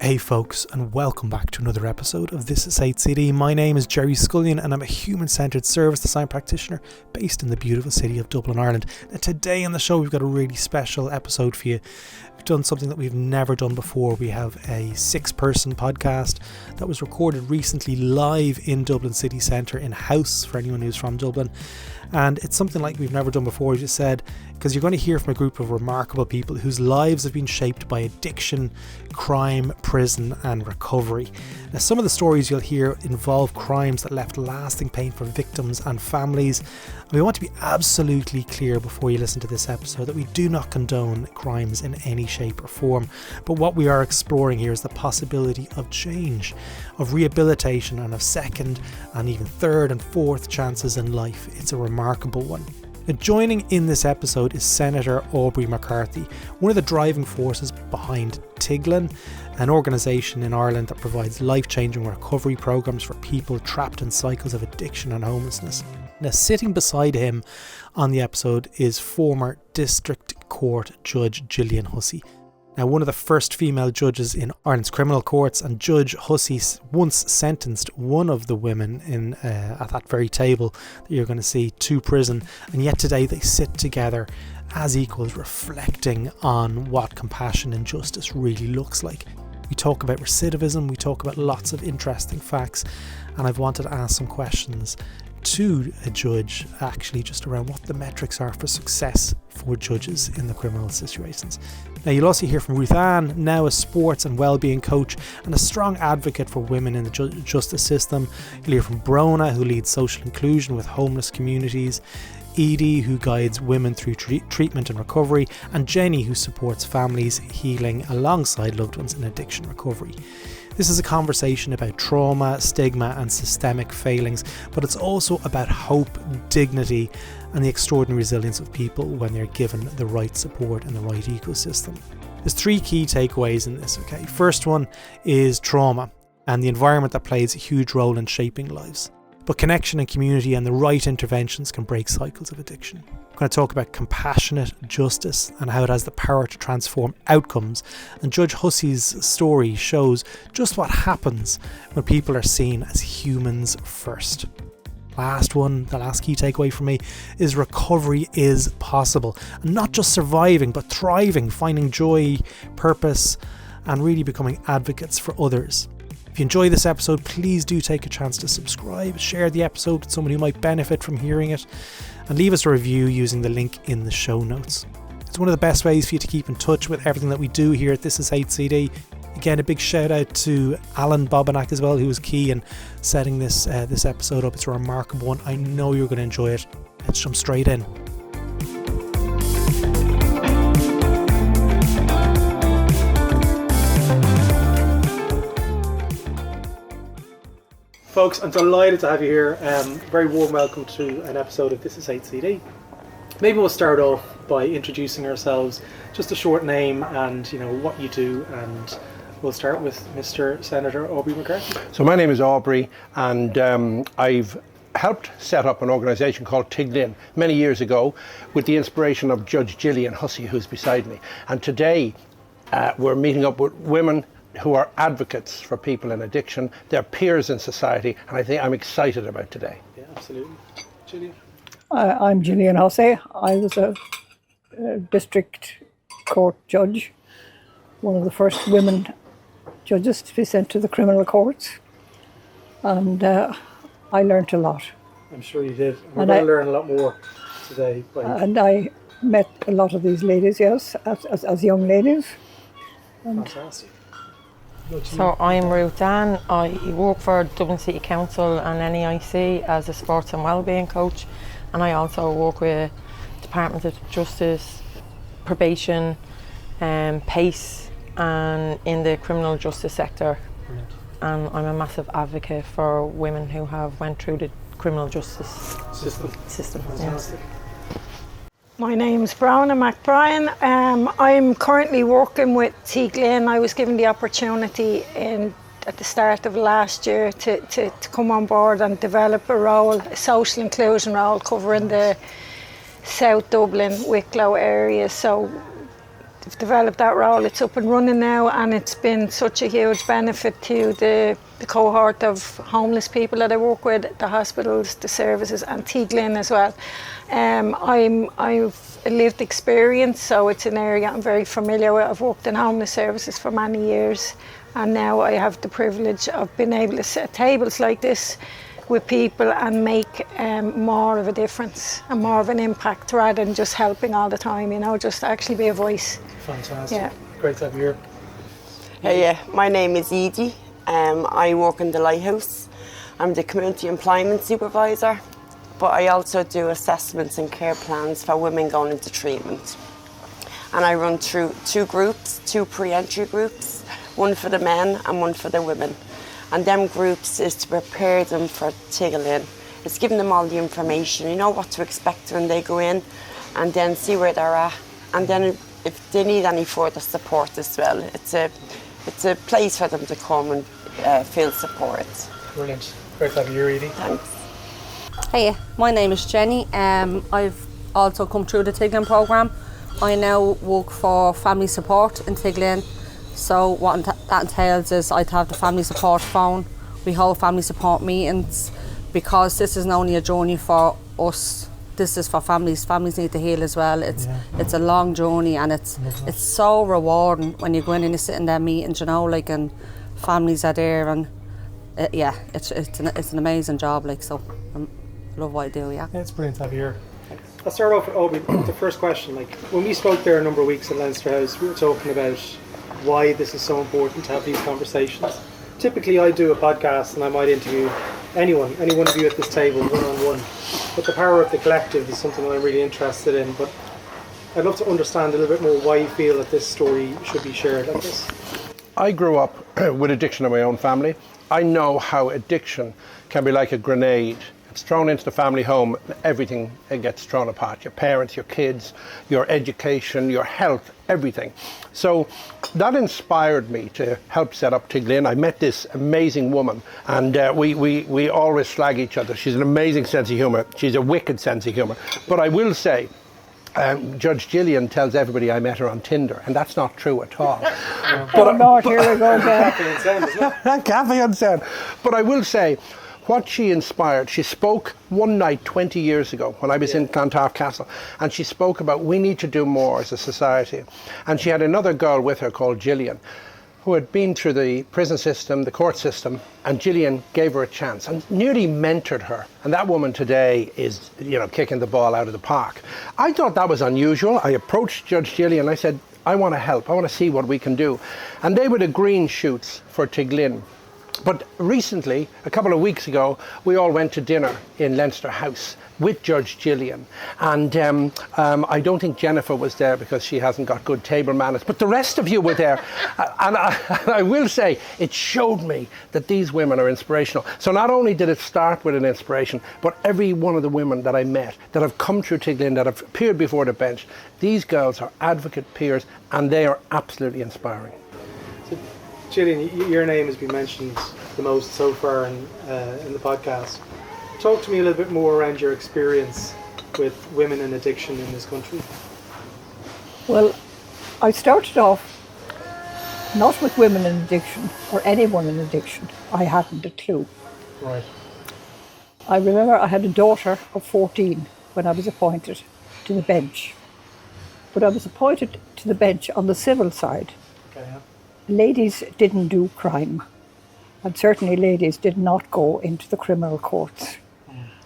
Hey folks, and welcome back to another episode of This Is HCD. My name is Gerry Scullion and I'm a human-centred service design practitioner based in the beautiful city of Dublin, Ireland. And today on the show we've got a really special episode for you. We've done something that we've never done before. We have a 6-person podcast that was recorded recently live in Dublin city centre in house for anyone who's from Dublin. And it's something like we've never done before, as you said, because you're going to hear from a group of remarkable people whose lives have been shaped by addiction, crime, prison and recovery. Now, some of the stories you'll hear involve crimes that left lasting pain for victims and families. And we want to be absolutely clear before you listen to this episode that we do not condone crimes in any shape or form. But what we are exploring here is the possibility of change, of rehabilitation and of second and even third and fourth chances in life. It's a remarkable one. Now, joining in this episode is Senator Aubrey McCarthy, one of the driving forces behind Tiglin, an organisation in Ireland that provides life-changing recovery programmes for people trapped in cycles of addiction and homelessness. Now, sitting beside him on the episode is former District Court Judge Gillian Hussey. Now, one of the first female judges in Ireland's criminal courts, and Judge Hussey once sentenced one of the women in at that very table that you're going to see to prison, and yet today they sit together as equals, reflecting on what compassion and justice really looks like. We talk about recidivism, we talk about lots of interesting facts, and I've wanted to ask some questions to a judge actually just around what the metrics are for success for judges in the criminal situations. Now, you'll also hear from Ruthann, now a sports and wellbeing coach and a strong advocate for women in the justice system. You'll hear from Bronagh, who leads social inclusion with homeless communities, Edie, who guides women through treatment and recovery, and Jenny, who supports families healing alongside loved ones in addiction recovery. This is a conversation about trauma, stigma and systemic failings, but it's also about hope, dignity and the extraordinary resilience of people when they're given the right support and the right ecosystem. There's 3 key takeaways in this, okay? First one is trauma and the environment that plays a huge role in shaping lives. But connection and community and the right interventions can break cycles of addiction. I'm going to talk about compassionate justice and how it has the power to transform outcomes. And Judge Hussey's story shows just what happens when people are seen as humans first. The last key takeaway for me is recovery is possible. And not just surviving, but thriving, finding joy, purpose, and really becoming advocates for others. If you enjoy this episode, please do take a chance to subscribe, share the episode with someone who might benefit from hearing it, and leave us a review using the link in the show notes. It's one of the best ways for you to keep in touch with everything that we do here at This Is HCD. Again, a big shout out to Alan Bobenak as well, who was key in setting this episode up. It's a remarkable one. I know you're going to enjoy it. Let's jump straight in. Folks, I'm delighted to have you here. Very warm welcome to an episode of This Is HCD. Maybe we'll start off by introducing ourselves, just a short name and what you do, and we'll start with Mr. Senator Aubrey McCarthy. So my name is Aubrey, and I've helped set up an organisation called Tiglin many years ago with the inspiration of Judge Gillian Hussey, who's beside me. And today we're meeting up with women who are advocates for people in addiction. They're peers in society, and I think I'm excited about today. Yeah, absolutely. Gillian? I'm Gillian Hussey. I was a district court judge, one of the first women judges to be sent to the criminal courts, and I learnt a lot. I'm sure you did. We're going to learn a lot more today. And I met a lot of these ladies, yes, as young ladies. Fantastic. So I'm Ruthann. I work for Dublin City Council and NEIC as a sports and wellbeing coach, and I also work with Department of Justice, probation, PACE, and in the criminal justice sector. Brilliant. And I'm a massive advocate for women who have went through the criminal justice system. Fantastic. Yeah. My name's Bronagh McBrien. I'm currently working with Tiglin. I was given the opportunity at the start of last year to come on board and develop a role, a social inclusion role covering the South Dublin, Wicklow area. So developed that role. It's up and running now, and it's been such a huge benefit to the cohort of homeless people that I work with, the hospitals, the services, and Tiglin as well. I've a lived experience, so it's an area I'm very familiar with. I've worked in homeless services for many years, and now I have the privilege of being able to sit at tables like this with people and make more of a difference and more of an impact rather than just helping all the time, just actually be a voice. Fantastic. Yeah. Great to have you here. Hey, my name is Edie. I work in the Lighthouse. I'm the community employment supervisor, but I also do assessments and care plans for women going into treatment. And I run through two groups, two pre-entry groups, one for the men and one for the women. And them groups is to prepare them for Tiglin. It's giving them all the information, what to expect when they go in, and then see where they're at. And then if they need any further support as well, it's a place for them to come and feel support. Brilliant. Great to have you here, Edie. Thanks. Hey, my name is Jenny. I've also come through the Tiglin programme. I now work for family support in Tiglin. So what that entails is I'd have the family support phone. We hold family support meetings because this isn't only a journey for us. This is for families. Families need to heal as well. It's a long journey, and it's so rewarding when you go in and you sit in their meetings, and families are there, and it's an amazing job. So I love what I do. Yeah, it's brilliant to have you here. I'll start off with Aubrey. The first question, when we spoke there a number of weeks in Leinster House, we were talking about why this is so important to have these conversations. Typically I do a podcast and I might interview any one of you at this table one-on-one, but the power of the collective is something that I'm really interested in. But I'd love to understand a little bit more why you feel that this story should be shared like this. I grew up with addiction in my own family. I know how addiction can be like a grenade. It's thrown into the family home, everything gets thrown apart. Your parents, your kids, your education, your health, everything. So that inspired me to help set up Tiglin. I met this amazing woman, and we always slag each other. She's an amazing sense of humour. She's a wicked sense of humour. But I will say, Judge Gillian tells everybody I met her on Tinder, and that's not true at all. Here we go again. Cafe on sound. But I will say, what she inspired, she spoke one night 20 years ago when I was in Clontarf Castle, and she spoke about we need to do more as a society. And she had another girl with her called Gillian, who had been through the prison system, the court system, and Gillian gave her a chance and nearly mentored her. And that woman today is, kicking the ball out of the park. I thought that was unusual. I approached Judge Gillian and I said, I want to help. I want to see what we can do. And they were the green shoots for Tiglin. But recently, a couple of weeks ago, we all went to dinner in Leinster House with Judge Gillian. And I don't think Jennifer was there because she hasn't got good table manners, but the rest of you were there. And I will say, it showed me that these women are inspirational. So not only did it start with an inspiration, but every one of the women that I met that have come through Tiglin, that have appeared before the bench, these girls are advocate peers, and they are absolutely inspiring. Gillian, your name has been mentioned the most so far in the podcast. Talk to me a little bit more around your experience with women in addiction in this country. Well, I started off not with women in addiction or anyone in addiction. I hadn't a clue. Right. I remember I had a daughter of 14 when I was appointed to the bench. But I was appointed to the bench on the civil side. Okay, yeah. Ladies didn't do crime, and certainly ladies did not go into the criminal courts.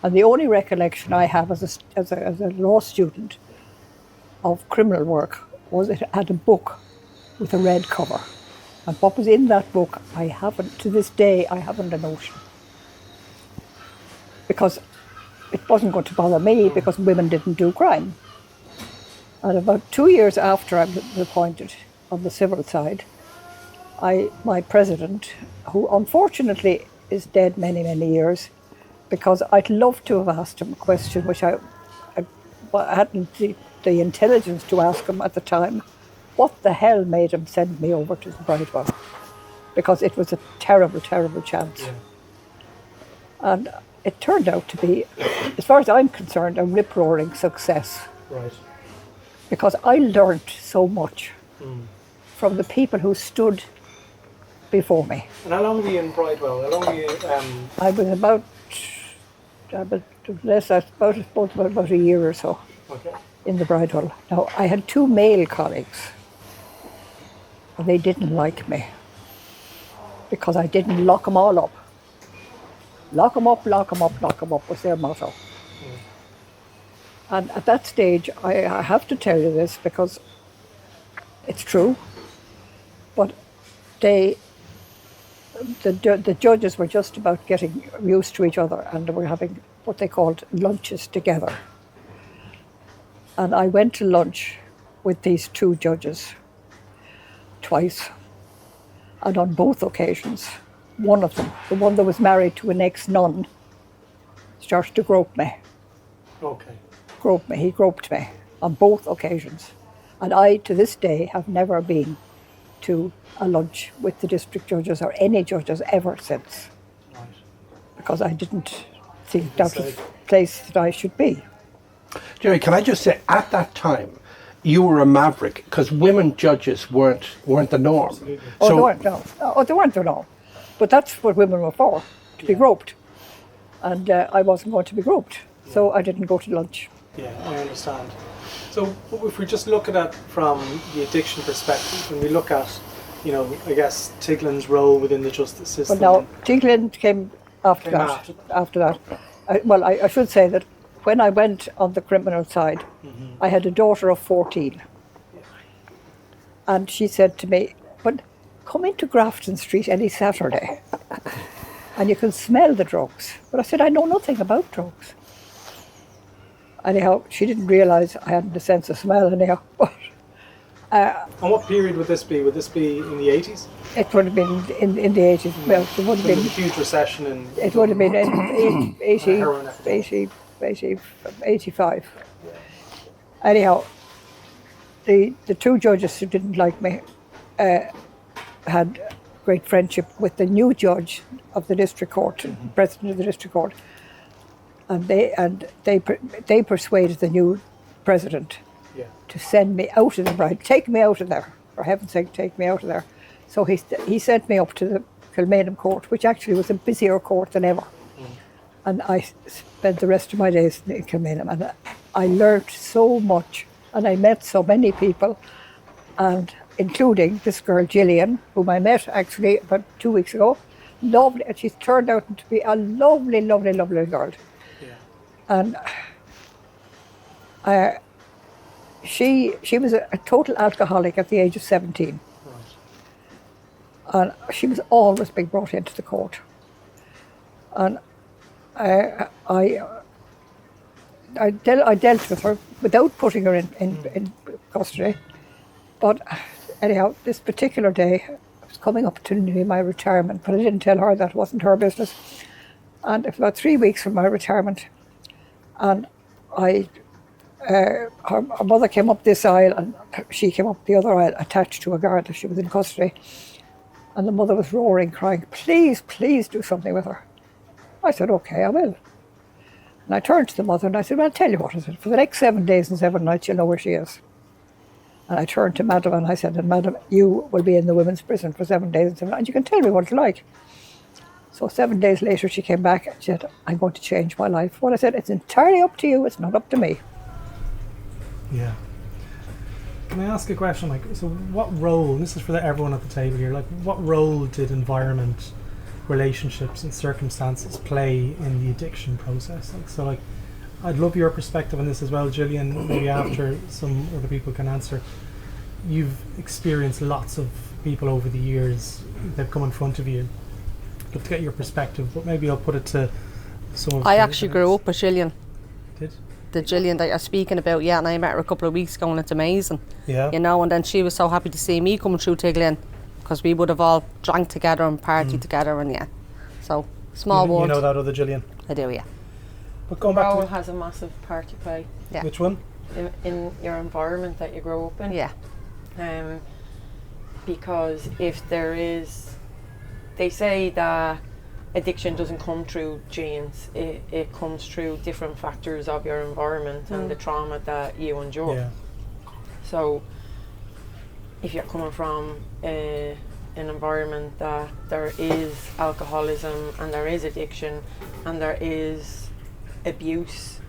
And the only recollection I have as a law student of criminal work was it had a book with a red cover. And what was in that book, to this day, I haven't a notion. Because it wasn't going to bother me because women didn't do crime. And about 2 years after I was appointed on the civil side, my president, who unfortunately is dead many, many years, because I'd love to have asked him a question which I hadn't the intelligence to ask him at the time. What the hell made him send me over to the Bridewell? Because it was a terrible, terrible chance. Yeah. And it turned out to be, as far as I'm concerned, a rip-roaring success. Right. Because I learnt so much from the people who stood before me. And how long were you in Bridewell? How long were you? I was about a year or so Okay. in the Bridewell. Now, I had 2 male colleagues, and they didn't like me because I didn't lock them all up. Lock them up, lock them up, lock them up was their motto. And at that stage, I have to tell you this because it's true, but the judges were just about getting used to each other, and they were having what they called lunches together. And I went to lunch with these 2 judges twice, and on both occasions, one of them, the one that was married to an ex-nun, started to grope me. Okay. He groped me on both occasions. And I, to this day, have never been to a lunch with the district judges or any judges ever since. Right. Because I didn't think that was the place that I should be. Gerry, can I just say, at that time, you were a maverick because women judges weren't the norm. They weren't, no. Oh, they weren't the norm. But that's what women were for, to be groped. And I wasn't going to be groped, so I didn't go to lunch. Yeah, I understand. So if we just look at that from the addiction perspective, when we look at, I guess Tiglin's role within the justice system. Well, now, Tiglin came after that. I should say that when I went on the criminal side, I had a daughter of 14. And she said to me, "But come into Grafton Street any Saturday and you can smell the drugs." But I said, "I know nothing about drugs." Anyhow, she didn't realise I hadn't a sense of smell anyhow. But, and what period would this be? Would this be in the 80s? It would have been in the 80s. Well, it would have been a huge recession. It would have been in 85. Anyhow, the 2 judges who didn't like me had great friendship with the new judge of the district court, president of the district court, and they persuaded the new president to send me out of the Bride, take me out of there, for heaven's sake, take me out of there. So he sent me up to the Kilmainham court, which actually was a busier court than ever. And I spent the rest of my days in Kilmainham, and I learnt so much, and I met so many people, and including this girl Gillian, whom I met actually about 2 weeks ago. Lovely, and she's turned out to be a lovely, lovely, lovely girl. And she was a total alcoholic at the age of 17. And she was always being brought into the court. And I dealt with her without putting her in custody. But anyhow, this particular day, I was coming up to my retirement, but I didn't tell her that wasn't her business. And it was about 3 weeks from my retirement, and her mother came up this aisle and she came up the other aisle attached to a guard that she was in custody. And the mother was roaring, crying, "Please, please do something with her." I said, "Okay, I will." And I turned to the mother and I said, "Well, I'll tell you what," I said, "for the next 7 days and 7 nights, you'll know where she is." And I turned to Madam and I said, "And Madam, you will be in the women's prison for 7 days and 7 nights. You can tell me what it's like." So 7 days later, she came back and she said, "I'm going to change my life." Well, I said, "It's entirely up to you. It's not up to me." Yeah. Can I ask a question? So what role, and this is for everyone at the table here, what role did environment, relationships and circumstances play in the addiction process? I'd love your perspective on this as well, Gillian, maybe after some other people can answer. You've experienced lots of people over the years that come in front of you. I'd love to get your perspective, but maybe I'll put it to some of I actually grew up with Gillian. Did? The Gillian that you're speaking about, and I met her a couple of weeks ago, and it's amazing. Yeah. And then she was so happy to see me coming through Tiglin, because we would have all drank together and partied together, and so small world. You know that other Gillian? I do, yeah. But going back Role to has a massive part to play. Yeah. Which one? In your environment that you grow up in. Yeah. Because if there is, they say that addiction doesn't come through genes, it comes through different factors of your environment and the trauma that you endure. Yeah. So if you're coming from an environment that there is alcoholism and there is addiction and there is abuse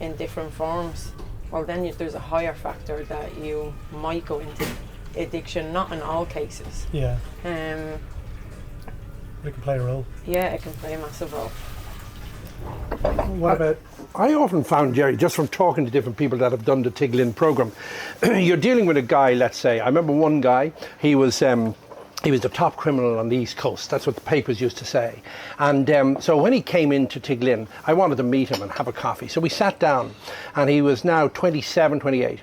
in different forms, well then there's a higher factor that you might go into addiction, not in all cases. Yeah. It can play a role. Yeah, it can play a massive role. What about... I often found, Gerry, just from talking to different people that have done the Tiglin program, you're dealing with a guy, let's say, I remember one guy, he was the top criminal on the East Coast. That's what the papers used to say. And so when he came into Tiglin, I wanted to meet him and have a coffee. So we sat down, and he was now 27, 28.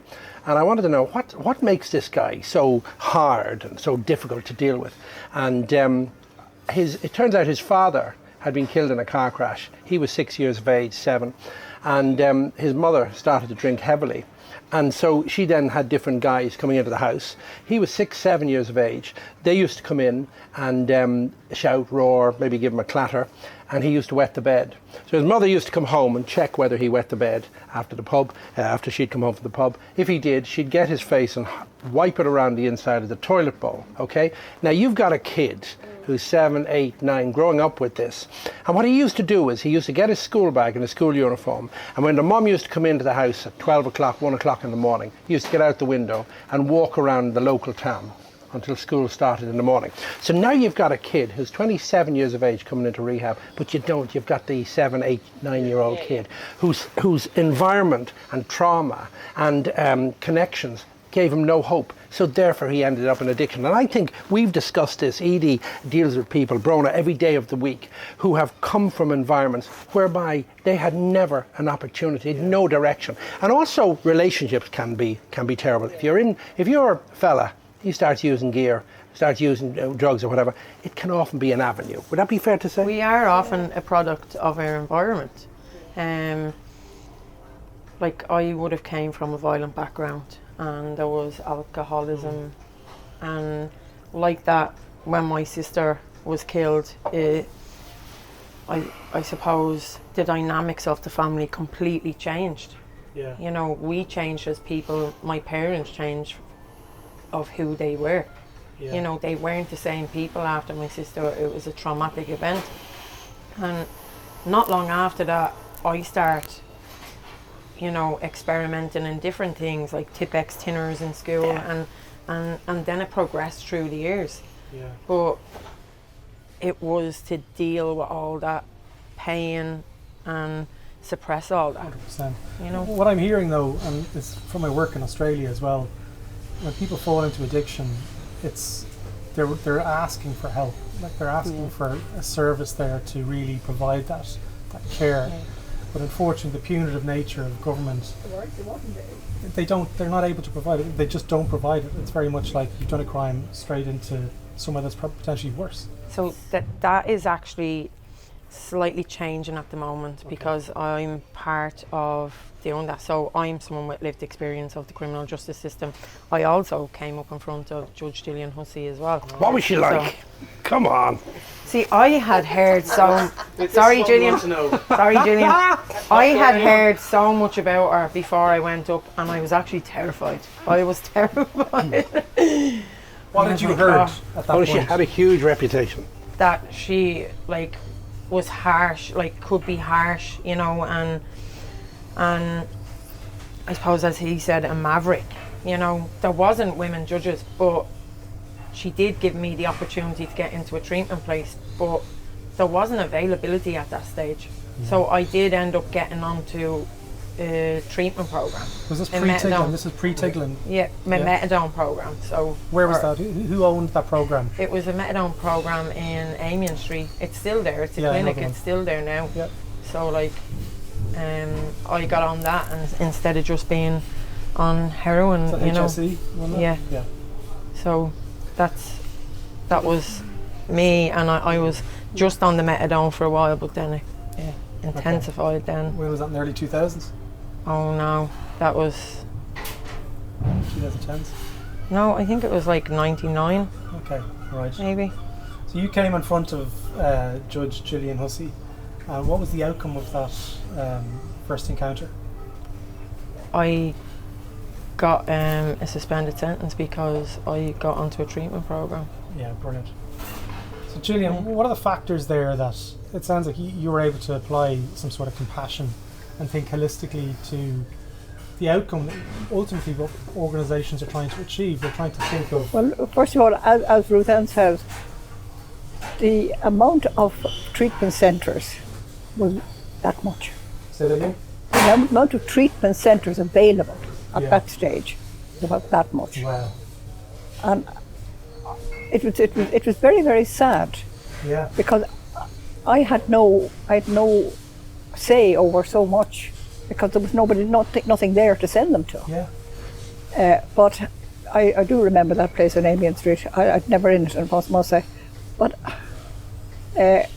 And I wanted to know what makes this guy so hard and so difficult to deal with. And it turns out his father had been killed in a car crash. He was 6 years of age, 7. And his mother started to drink heavily. And so she then had different guys coming into the house. He was 6, 7 years of age. They used to come in and shout, roar, maybe give him a clatter, and he used to wet the bed. So his mother used to come home and check whether he wet the bed after the pub, after she'd come home from the pub. If he did, she'd get his face and wipe it around the inside of the toilet bowl, okay? Now you've got a kid who's 7, 8, 9, growing up with this. And what he used to do is he used to get his school bag and his school uniform, and when the mum used to come into the house at 12 o'clock, 1 o'clock in the morning, he used to get out the window and walk around the local town until school started in the morning. So now you've got a kid who's 27 years of age coming into rehab, but you've got the 7, 8, 9-year-old kid whose environment and trauma and connections gave him no hope. So therefore he ended up in addiction. And I think we've discussed this. Edie deals with people, Bronagh, every day of the week, who have come from environments whereby they had never an opportunity, no direction. And also relationships can be terrible. If you're a fella, he starts using gear, starts using drugs or whatever, it can often be an avenue. Would that be fair to say? We are often a product of our environment. Like I would have came from a violent background, and there was alcoholism, and like that when my sister was killed, I suppose the dynamics of the family completely changed. Yeah. You know, we changed as people, my parents changed of who they were. Yeah. You know, they weren't the same people after my sister. It was a traumatic event, and not long after that I start, you know, experimenting in different things like Tipex tinners in school, and then it progressed through the years. Yeah. But it was to deal with all that pain and suppress all that. 100%. You know, What I'm hearing though, and it's from my work in Australia as well, when people fall into addiction, they're asking for help. Like they're asking for a service there to really provide that care. Yeah. But unfortunately, the punitive nature of government, they're not able to provide it. They just don't provide it. It's very much like you've done a crime, straight into somewhere that's potentially worse. so that is actually slightly changing at the moment, because I'm part of doing that. So I'm someone with lived experience of the criminal justice system. I also came up in front of Judge Gillian Hussey as well. What was she like? Come on. See, I had heard so... Sorry, Gillian. Sorry, Gillian. I had heard so much about her before I went up, and I was actually terrified. I was terrified. What had you heard at that point? She had a huge reputation. That she, like, was harsh, like, could be harsh, you know, and I suppose, as he said, a maverick. You know, there wasn't women judges, but she did give me the opportunity to get into a treatment place, but there wasn't availability at that stage. So I did end up getting onto a treatment program. Was this pre-Tiglin? This is pre-Tiglin? Yeah, methadone program. So where was that? Who owned that program? It was a methadone program in Amiens Street. It's still there. It's a clinic. It's still there now. Yep. So like, I got on that, and instead of just being on heroin, you know. HSE, yeah. So that was me, and I was just on the methadone for a while, but then it intensified. Then. When was that? In the early 2000s? Oh no, that was 2010s. No, I think it was like 99. Okay, right. Maybe. So you came in front of Judge Gillian Hussey. What was the outcome of that first encounter? I got a suspended sentence because I got onto a treatment program. Yeah, brilliant. So Gillian, what are the factors there that it sounds like you were able to apply some sort of compassion and think holistically to the outcome that ultimately what organisations are trying to achieve? They're trying to think of... Well, first of all, as Ruthann says, the amount of treatment centres was that much. Say that again? The amount of treatment centres available at that stage was about that much. Wow. And it was very, very sad. Yeah. Because I had no say over so much, because there was nothing there to send them to. Yeah. But I do remember that place on Amiens Street. I'd never in it, and must say. But I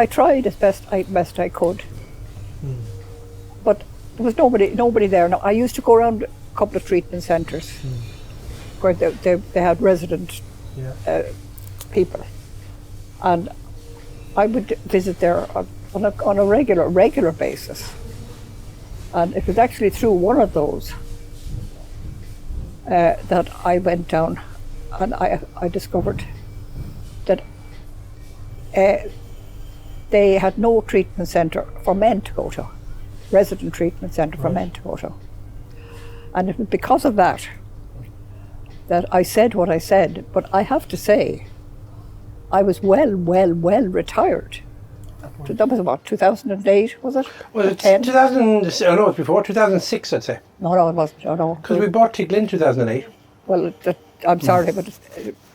tried as best I could. But there was nobody there. Now, I used to go around a couple of treatment centres where they had resident people, and I would visit there on a regular basis. And it was actually through one of those that I went down, and I discovered that they had no treatment centre for men to go to, resident treatment centre for men to go to. And it was because of that I said what I said. But I have to say, I was well retired. So that was what, 2008, was it? Was it 2000? Oh no, it was before 2006, I'd say. No, it wasn't. Oh, no. Because we bought Tiglin in 2008. Well, I'm sorry, but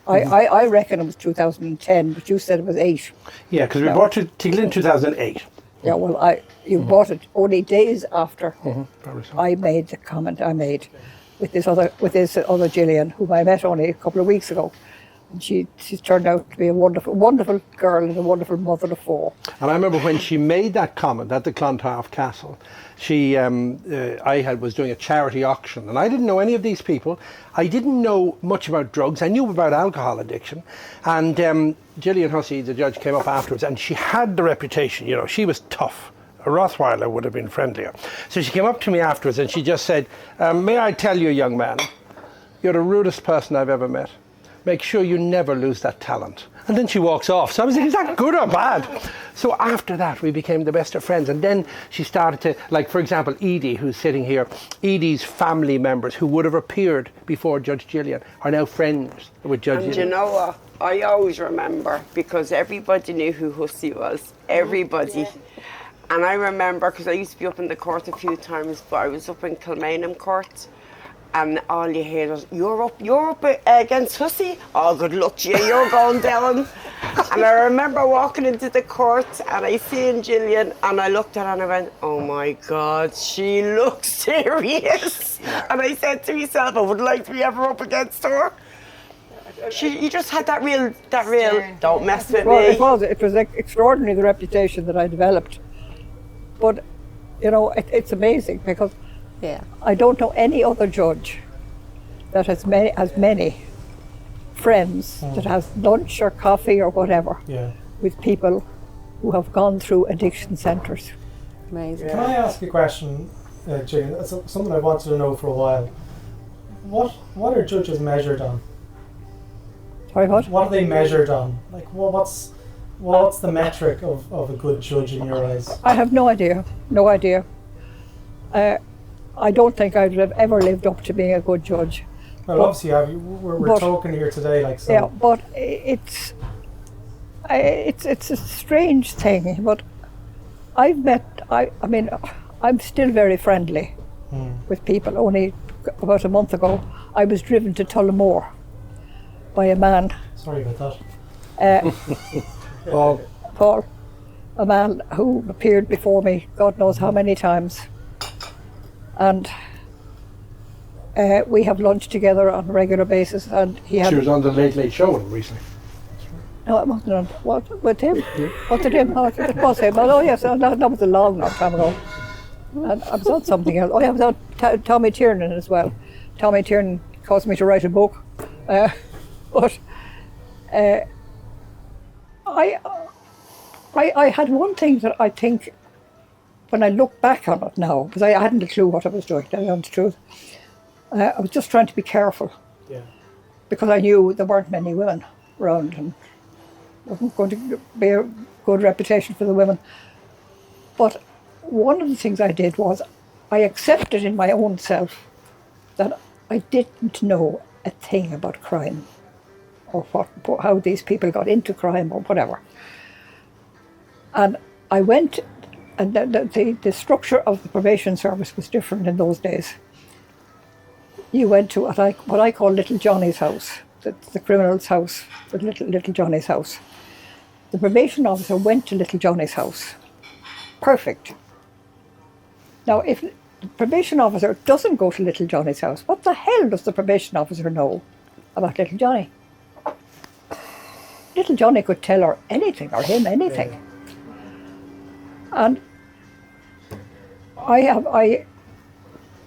I reckon it was 2010, but you said it was 8. Yeah, because we bought Tiglin in 2008. Yeah, well, you bought it only days after Probably so. I made the comment I made with this other Gillian, whom I met only a couple of weeks ago. And she's turned out to be a wonderful girl and a wonderful mother of 4. And I remember when she made that comment at the Clontarf Castle, I was doing a charity auction, and I didn't know any of these people. I didn't know much about drugs. I knew about alcohol addiction. And Gillian Hussey, the judge, came up afterwards, and she had the reputation, she was tough. A Rottweiler would have been friendlier. So she came up to me afterwards and she just said, may I tell you, young man, you're the rudest person I've ever met. Make sure you never lose that talent. And then she walks off. So I was like, is that good or bad? So after that, we became the best of friends. And then she started to, like, for example, Edie, who's sitting here, Edie's family members who would have appeared before Judge Gillian are now friends with Judge Gillian. And you know what? I always remember, because everybody knew who Hussey was. Everybody. Yeah. And I remember, because I used to be up in the court a few times, but I was up in Kilmainham Court. And all you hear was, you're up against Hussey? Oh, good luck to you, you're going down. And I remember walking into the court and I seen Gillian and I looked at her and I went, oh my God, she looks serious. And I said to myself, I would like to be ever up against her. You just had that real, don't mess with me. It was extraordinary, the reputation that I developed. But, it's amazing because I don't know any other judge that has many friends that has lunch or coffee or whatever with people who have gone through addiction centres. Amazing. Can I ask a question, Gillian? It's something I wanted to know for a while. What are judges measured on? Sorry, what? What are they measured on? Like, what's the metric of a good judge in your eyes? I have no idea. No idea. I don't think I'd have ever lived up to being a good judge. Well, obviously, we're talking here today, like so. Yeah, but it's a strange thing. But I'm still very friendly with people. Only about a month ago, I was driven to Tullamore by a man. Sorry about that. Paul, a man who appeared before me, God knows how many times. And we have lunch together on a regular basis. And She was on the Late Late Show recently. No, it wasn't on. What, with him? Was it him? Oh, it was him. Oh, yes, that was a long time ago. And I was on something else. Oh, yeah, I was on Tommy Tiernan as well. Tommy Tiernan caused me to write a book. But I had one thing that I think when I look back on it now, because I hadn't a clue what I was doing, to tell you the truth, I was just trying to be careful. Yeah. Because I knew there weren't many women around and wasn't going to be a good reputation for the women. But one of the things I did was I accepted in my own self that I didn't know a thing about crime or how these people got into crime or whatever. And I went, and the structure of the probation service was different in those days. You went to what I call Little Johnny's house, the criminal's house, the little Johnny's house. The probation officer went to Little Johnny's house. Perfect. Now, if the probation officer doesn't go to Little Johnny's house, what the hell does the probation officer know about Little Johnny? Little Johnny could tell her anything, or him anything. Yeah. And I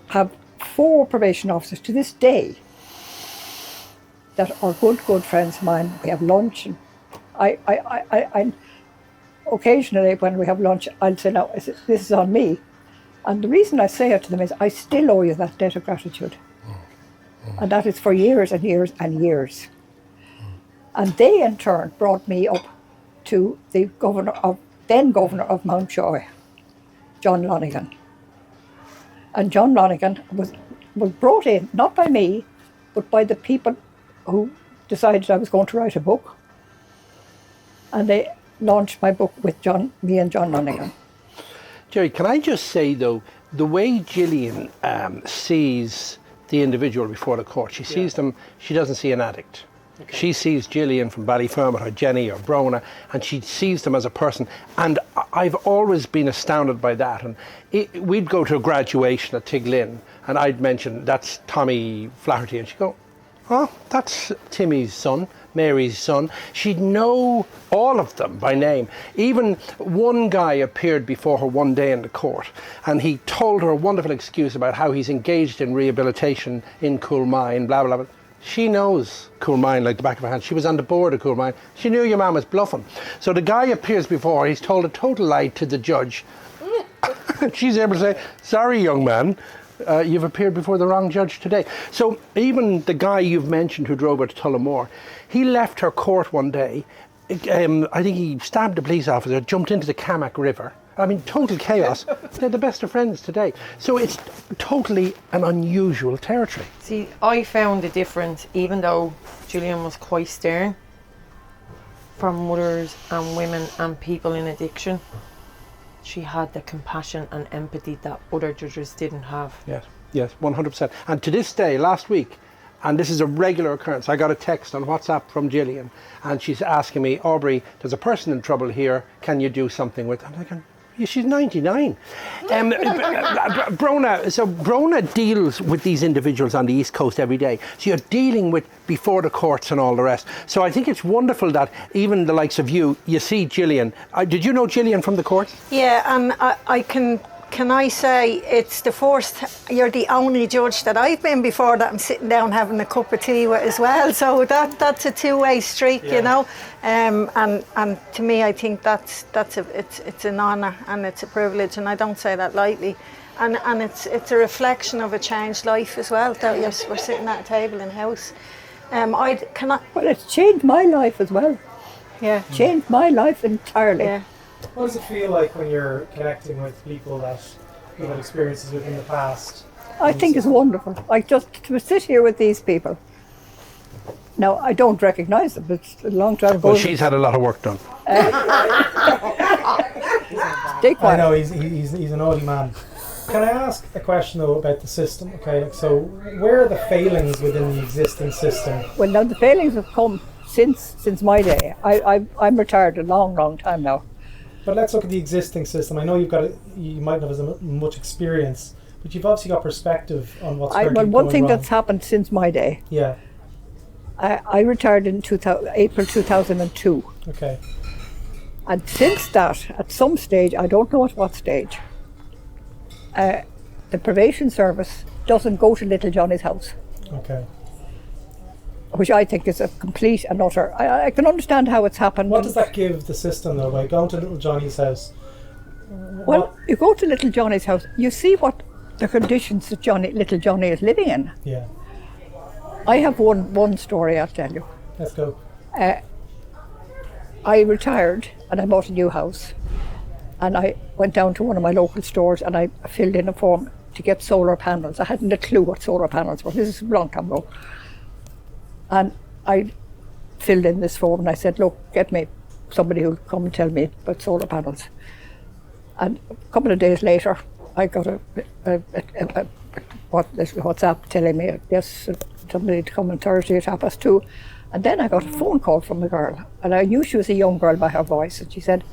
have 4 probation officers to this day that are good friends of mine. We have lunch, and I occasionally when we have lunch, I'll say, "No, this is on me." And the reason I say it to them is I still owe you that debt of gratitude. And that is for years and years and years. And they in turn brought me up to the then governor of Mountjoy, John Lonigan. And John Lonigan was brought in, not by me, but by the people who decided I was going to write a book. And they launched my book with me and John Lonigan. Gerry, can I just say, though, the way Gillian sees the individual before the court, she sees them, she doesn't see an addict. Okay. She sees Gillian from Ballyfermot or Jenny or Bronagh, and she sees them as a person. And I've always been astounded by that. And we'd go to a graduation at Tiglin, and I'd mention, that's Tommy Flaherty, and she'd go, "Oh, that's Timmy's son, Mary's son." She'd know all of them by name. Even one guy appeared before her one day in the court, and he told her a wonderful excuse about how he's engaged in rehabilitation in Coolmine, blah, blah, blah. She knows Coolmine like the back of her hand. She was on the board of Coolmine. She knew your mum was bluffing. So the guy appears before her, he's told a total lie to the judge. She's able to say, "Sorry, young man, you've appeared before the wrong judge today." So even the guy you've mentioned who drove her to Tullamore, he left her court one day. I think he stabbed a police officer, jumped into the Camac River. I mean, total chaos. They're the best of friends today. So it's totally an unusual territory. See, I found the difference, even though Gillian was quite stern, for mothers and women and people in addiction. She had the compassion and empathy that other judges didn't have. Yes, 100%. And to this day, last week, and this is a regular occurrence, I got a text on WhatsApp from Gillian, and she's asking me, "Aubrey, there's a person in trouble here, can you do something with?" I'm like, yeah, she's 99. Bronagh deals with these individuals on the East Coast every day. So you're dealing with before the courts and all the rest. So I think it's wonderful that even the likes of you see Gillian. Did you know Gillian from the courts? Yeah, and I can I say it's the first, you're the only judge that I've been before that I'm sitting down having a cup of tea with as well. So that's a two-way street, you know. And to me, I think it's an honour and it's a privilege, and I don't say that lightly. And it's a reflection of a changed life as well. That we're sitting at a table in the house. Well, it's changed my life as well. Yeah, changed my life entirely. Yeah. What does it feel like when you're connecting with people that you've had experiences with in the past? I think it's wonderful. Like just to sit here with these people. Now, I don't recognise them. It's a long time ago. Well, she's had a lot of work done. Stay quiet. I know, he's an naughty man. Can I ask a question, though, about the system? Okay, so where are the failings within the existing system? Well, now the failings have come since my day. I'm retired a long time now. But let's look at the existing system. I know you might not have as much experience, but you've obviously got perspective on what's going Well, one thing wrong. that's happened since my day. Yeah. I retired in April 2002. Okay. And since that, at some stage, I don't know at what stage, the probation service doesn't go to Little Johnny's house. Okay. Which I think is a complete and utter. I can understand how it's happened. What does that give the system, though, by going to Little Johnny's house? Well, you go to little Johnny's house, you see what the conditions that little Johnny is living in. Yeah. I have one story I'll tell you. Let's go. I retired and I bought a new house, and I went down to one of my local stores and I filled in a form to get solar panels. I hadn't a clue what solar panels were. This is a long time ago. And I filled in this form and I said, look, get me somebody who'll come and tell me about solar panels. And a couple of days later, I got a WhatsApp telling me, yes, somebody to come on Thursday at 2:30. And then I got a phone call from a girl, and I knew she was a young girl by her voice, and she said,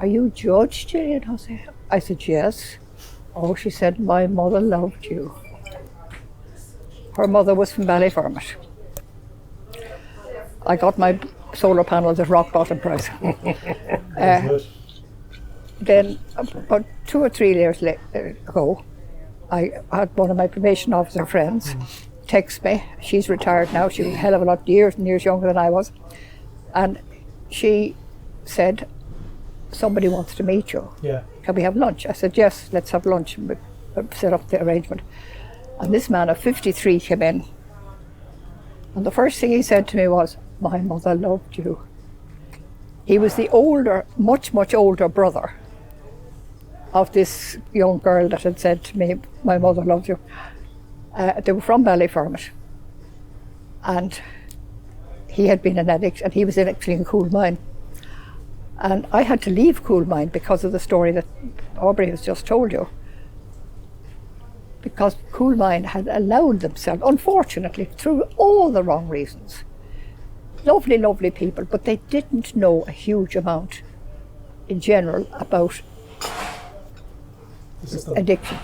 are you Judge Gillian Hussey? I said, yes. Oh, she said, my mother loved you. Her mother was from Ballyfermot. I got my solar panels at rock bottom price. Then about 2 or 3 years ago, I had one of my probation officer friends text me. She's retired now. She was a hell of a lot years and years younger than I was. And she said, somebody wants to meet you. Yeah. Can we have lunch? I said, yes, let's have lunch. And we set up the arrangement. And this man of 53 came in. And the first thing he said to me was, my mother loved you. He was the older, much, much older brother of this young girl that had said to me, my mother loved you. They were from Ballyfermot. And he had been an addict, and he was actually in Coolmine. And I had to leave Coolmine because of the story that Aubrey has just told you. Because Coolmine had allowed themselves, unfortunately, through all the wrong reasons. Lovely, lovely people, but they didn't know a huge amount in general about addiction.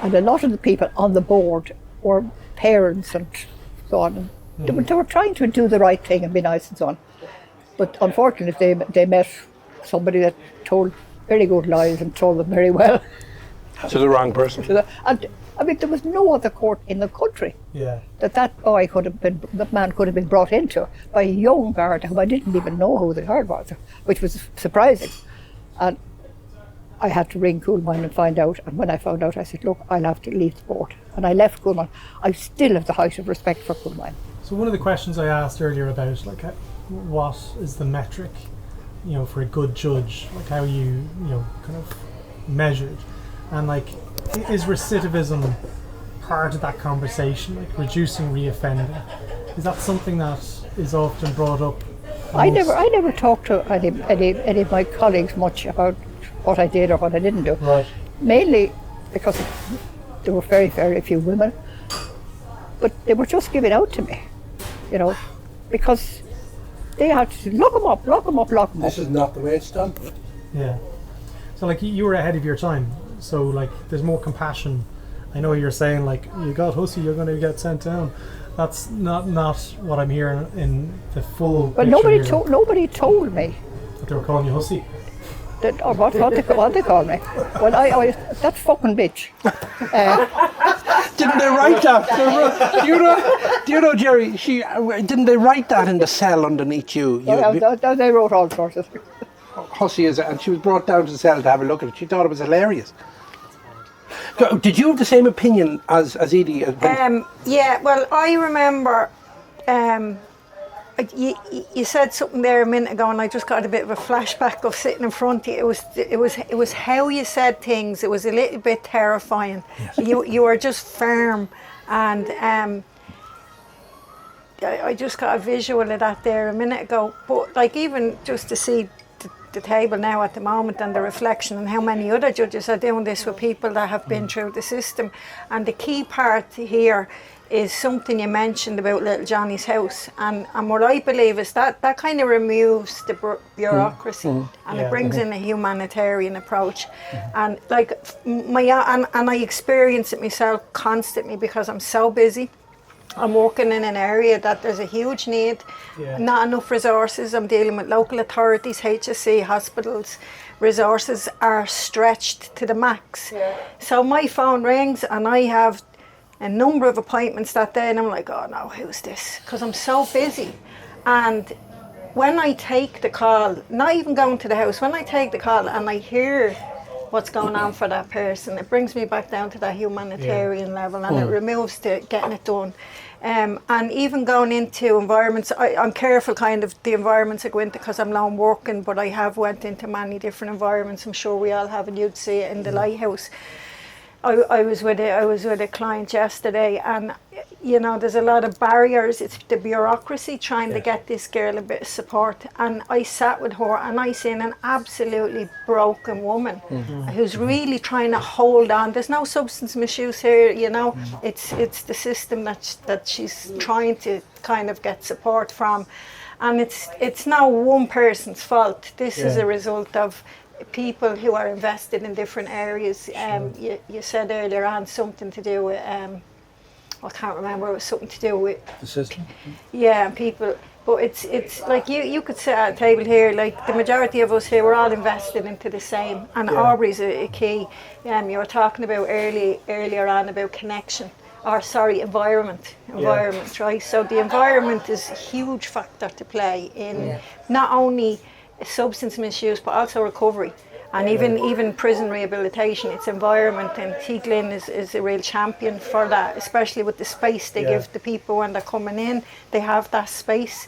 And a lot of the people on the board were parents and so on. They were trying to do the right thing and be nice and so on. But unfortunately, they met somebody that told very good lies and told them very well. To the wrong person. And I mean, there was no other court in the country that man could have been brought into by a young guard whom I didn't even know who the guard was, which was surprising. And I had to ring Coolmine and find out. And when I found out, I said, look, I'll have to leave the board. And I left Coolmine. I still have the height of respect for Coolmine. So one of the questions I asked earlier about, like, what is the metric, for a good judge, like how you, kind of measured, and like, is recidivism part of that conversation, like reducing reoffending? Is that something that is often brought up? I never talked to any of my colleagues much about what I did or what I didn't do. Right. Mainly because there were very, very few women, but they were just giving out to me, because they had to lock them up. This is not the way it's done. Yeah. So like you were ahead of your time. So like there's more compassion. I know you're saying like you got Hussey, you're going to get sent down. That's not what I'm hearing in the full. But nobody told me that they were calling you Hussey. Or what they call me. Well, I that fucking bitch. Didn't they write that? Do you know, Gerry? Didn't they write that in the cell underneath you? They wrote all sorts of things. Hussey and she was brought down to the cell to have a look at it. She thought it was hilarious. So, did you have the same opinion as Edie? Yeah. Well, I remember. You said something there a minute ago, and I just got a bit of a flashback of sitting in front of you. It was how you said things. It was a little bit terrifying. Yes. You were just firm, and I just got a visual of that there a minute ago. But like even just to see the table now at the moment and the reflection and how many other judges are doing this with people that have been through the system, and the key part here is something you mentioned about little Johnny's house, and what I believe is that kind of removes the bureaucracy and it brings in a humanitarian approach. And like and I experience it myself constantly because I'm so busy. I'm working in an area that there's a huge need, not enough resources. I'm dealing with local authorities, HSC, hospitals. Resources are stretched to the max. So my phone rings and I have a number of appointments that day, and I'm like, oh no, who's this? Because I'm so busy. And when I take the call, not even going to the house, when I take the call and I hear what's going on for that person, it brings me back down to that humanitarian level, and it removes the getting it done. And even going into environments, I'm careful kind of the environments I go into because I'm lone working, but I have went into many different environments. I'm sure we all have, and you'd see it in the Lighthouse. I was with a client yesterday, and you know, there's a lot of barriers. It's the bureaucracy trying to get this girl a bit of support. And I sat with her, and I seen an absolutely broken woman who's really trying to hold on. There's no substance misuse here, you know. It's the system that she's trying to kind of get support from, and it's not one person's fault. This is a result of people who are invested in different areas. You said earlier on something to do with I can't remember, it was something to do with the system. Yeah, people, but it's like you could sit at a table here, like the majority of us here, we're all invested into the same, and Aubrey's a key. You were talking about earlier on about connection, or sorry, environment, right? So the environment is a huge factor to play in not only substance misuse but also recovery, and even prison rehabilitation. It's environment, and Tiglin is a real champion for that, especially with the space they give the people when they're coming in. They have that space.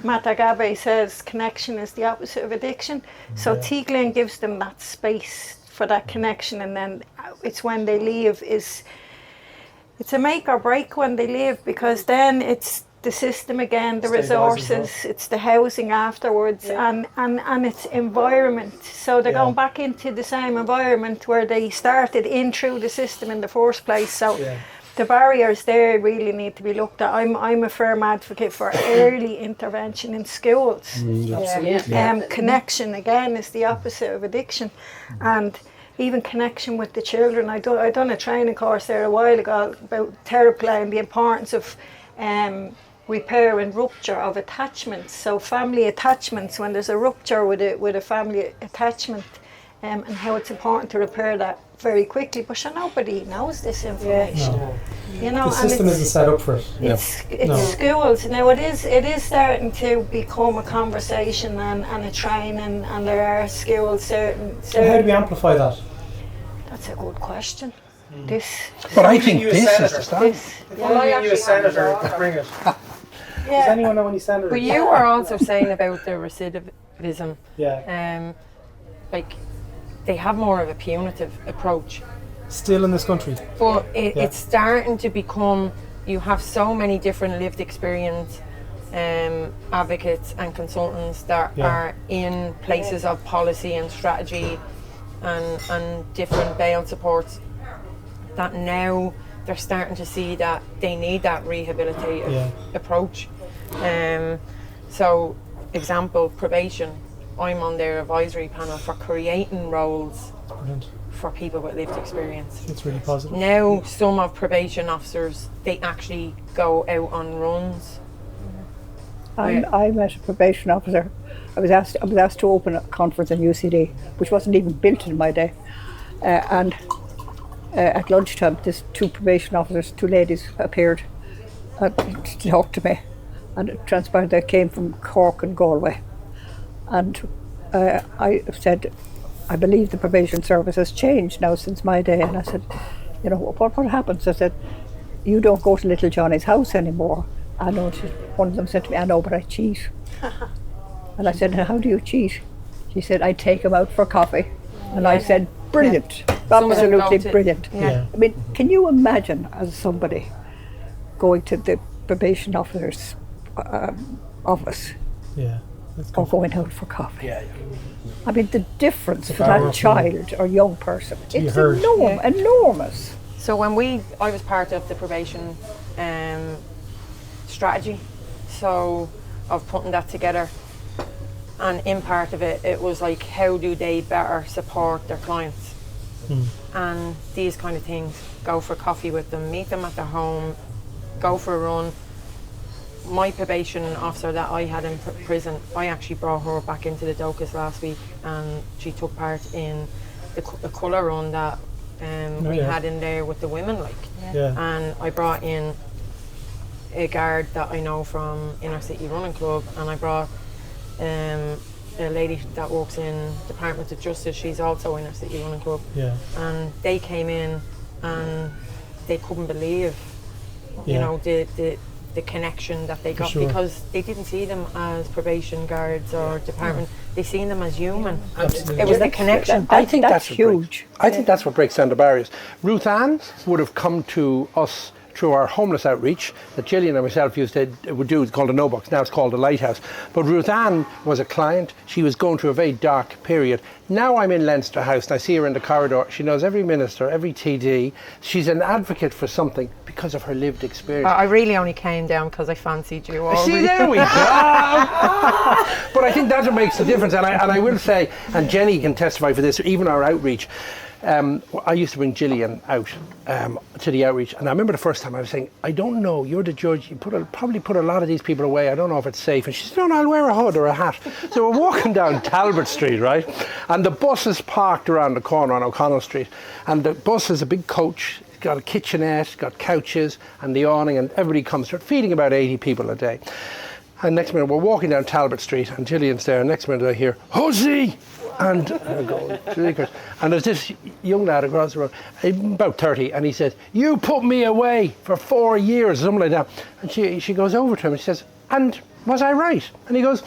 Matt Agabe says connection is the opposite of addiction, so Tiglin gives them that space for that connection, and then it's when they leave, it's a make or break when they leave, because then it's the system again, the resources, it's the housing afterwards, and it's environment. So they're going back into the same environment where they started in through the system in the first place. So the barriers there really need to be looked at. I'm a firm advocate for early intervention in schools. Connection again is the opposite of addiction, and even connection with the children. I done a training course there a while ago about Theraplay and the importance of repair and rupture of attachments. So family attachments, when there's a rupture with a family attachment, and how it's important to repair that very quickly. But sure, nobody knows this information. You know, the system isn't set up for it. It's schools now. It is starting to become a conversation and a training, and there are schools certain. And how do we amplify that? That's a good question. But I think this is the start. Well, you a senator, bring it. Does anyone know any senators? But you were also saying about the recidivism. Like, they have more of a punitive approach. Still in this country. But it's starting to become, you have so many different lived experience advocates and consultants that are in places of policy and strategy and different bail supports, that now they're starting to see that they need that rehabilitative approach. So, example, probation. I'm on their advisory panel for creating roles for people with lived experience. It's really positive. Now, some of probation officers, they actually go out on runs. I met a probation officer. I was asked to open a conference in UCD, which wasn't even built in my day, and at lunchtime, these two probation officers, two ladies, appeared to talk to me, and it transpired they came from Cork and Galway. And I said, I believe the probation service has changed now since my day. And I said, you know, what happens? I said, you don't go to little Johnny's house anymore. I know. One of them said to me, I know, but I cheat. And I said, how do you cheat? She said, I take him out for coffee. And I said, brilliant, absolutely brilliant. I mean, can you imagine as somebody going to the probation officer's office or going out for coffee? I mean, the difference for that child or young person, it's enormous. So when I was part of the probation strategy, so of putting that together, and in part of it, it was like, how do they better support their clients? And these kind of things, go for coffee with them, meet them at their home, go for a run. My probation officer that I had in prison, I actually brought her back into the Dochas last week, and she took part in the colour run that we had in there with the women, and I brought in a guard that I know from Inner City Running Club, and I brought a lady that works in Department of Justice, she's also in our City Running Club. Yeah. And they came in and they couldn't believe, you Yeah. know, the connection that they got, sure. because they didn't see them as probation guards or department. They seen them as human. Absolutely. It was the connection. I think that's what huge. I think that's what breaks down the barriers. Ruthann would have come to us through our homeless outreach that Gillian and myself would do. It's called the No Box. Now it's called the Lighthouse. But Ruthann was a client. She was going through a very dark period. Now I'm in Leinster House and I see her in the corridor. She knows every minister, every TD. She's an advocate for something because of her lived experience. I really only came down because I fancied you. See, there we go. But I think that's what makes the difference. And I will say, and Jenny can testify for this, even our outreach, I used to bring Gillian out to the outreach, and I remember the first time I was saying, I don't know, you're the judge, you probably put a lot of these people away, I don't know if it's safe. And she said, no, I'll wear a hood or a hat. So we're walking down Talbot Street, right? And the bus is parked around the corner on O'Connell Street. And the bus is a big coach, it's got a kitchenette, it's got couches and the awning, and everybody comes through, feeding about 80 people a day. And next minute we're walking down Talbot Street and Gillian's there, and next minute I hear, Hussey! And I go, "Jeekers." And there's this young lad across the road, about 30, and he says, you put me away for 4 years, something like that. And she goes over to him and she says, and was I right? And he goes,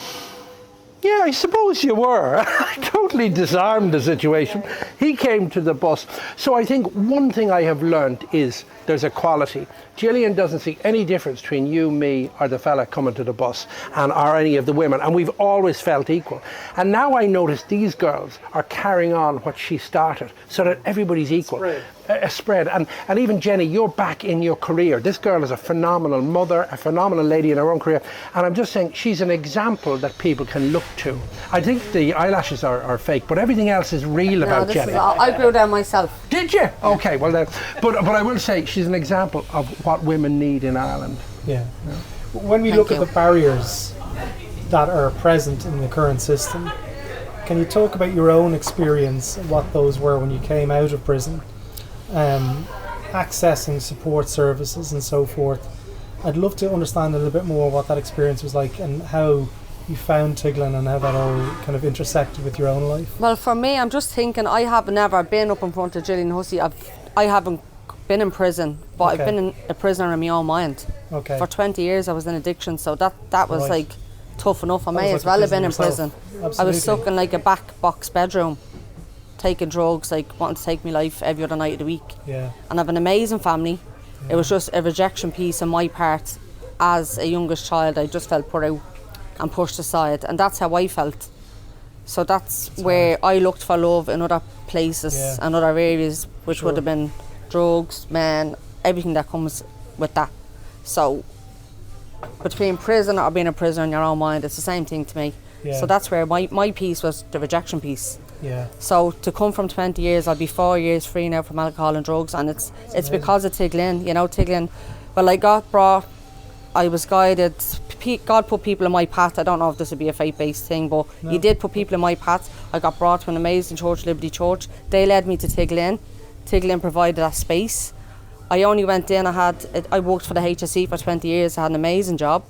yeah, I suppose you were. I totally disarmed the situation. He came to the bus. So I think one thing I have learned is there's equality. Gillian doesn't see any difference between you, me, or the fella coming to the bus, or any of the women, and we've always felt equal. And now I notice these girls are carrying on what she started, so that everybody's equal. A spread. And even Jenny, you're back in your career. This girl is a phenomenal mother, a phenomenal lady in her own career, and I'm just saying she's an example that people can look to. I think the eyelashes are fake, but everything else is real about Jenny. I grew them myself. Did you? Okay, well then, but I will say she's an example of what women need in Ireland. Yeah. When we look at the barriers that are present in the current system, can you talk about your own experience, what those were when you came out of prison, accessing support services and so forth? I'd love to understand a little bit more what that experience was like and how you found Tiglin and how that all kind of intersected with your own life. Well, for me, I'm just thinking, I have never been up in front of Gillian Hussey. I haven't been in prison, but I've been a prisoner in my own mind. Okay. For 20 years I was in addiction, so that was like tough enough. I may as like well have been in yourself. prison. Absolutely. I was stuck in like a back box bedroom, taking drugs, like wanting to take my life every other night of the week. Yeah. And I have an amazing family. It was just a rejection piece on my part. As a youngest child, I just felt put out and pushed aside, and that's how I felt. So that's where I looked for love in other places and other areas, which would have been drugs, men, everything that comes with that. So between prison or being a prisoner in your own mind, it's the same thing to me. Yeah. So that's where my piece was, the rejection piece. Yeah. So to come from 20 years, I'll be 4 years free now from alcohol and drugs, and it's because of Tiglin. You know, Tiglin, well, I got brought, I was guided, God put people in my path. I don't know if this would be a faith-based thing, but He did put people in my path. I got brought to an amazing church, Liberty Church. They led me to Tiglin. Tiglin provided that space. I only went in, I worked for the HSE for 20 years. I had an amazing job,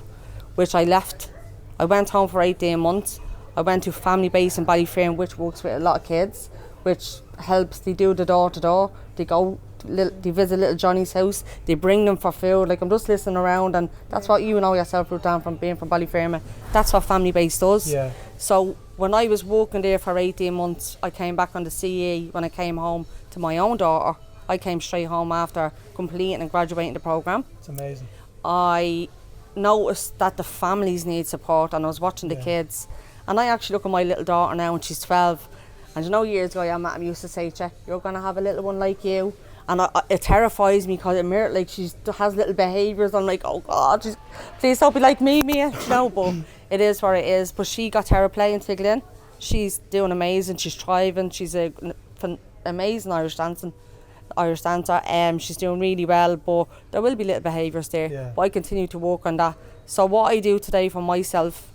which I left. I went home for 18 months. I went to family base in Ballyfermot, which works with a lot of kids, which helps. They do the door-to-door. They visit little Johnny's house. They bring them for food. Like, I'm just listening around, and that's what you know yourself, Ruthann, from being from Ballyfermot. That's what family base does. Yeah. So when I was working there for 18 months, I came back on the CE. When I came home to my own daughter, I came straight home after completing and graduating the programme. It's amazing. I noticed that the families need support, and I was watching the kids. And I actually look at my little daughter now, and she's 12. And you know, years ago, I used to say, Check, you're going to have a little one like you. And it terrifies me because she has little behaviours. I'm like, oh God, please don't be like me, Mia. No, but it is what it is. But she got terror play in Tiglin. She's doing amazing. She's thriving. She's an amazing Irish dancer. She's doing really well, but there will be little behaviours there. Yeah. But I continue to work on that. So what I do today for myself,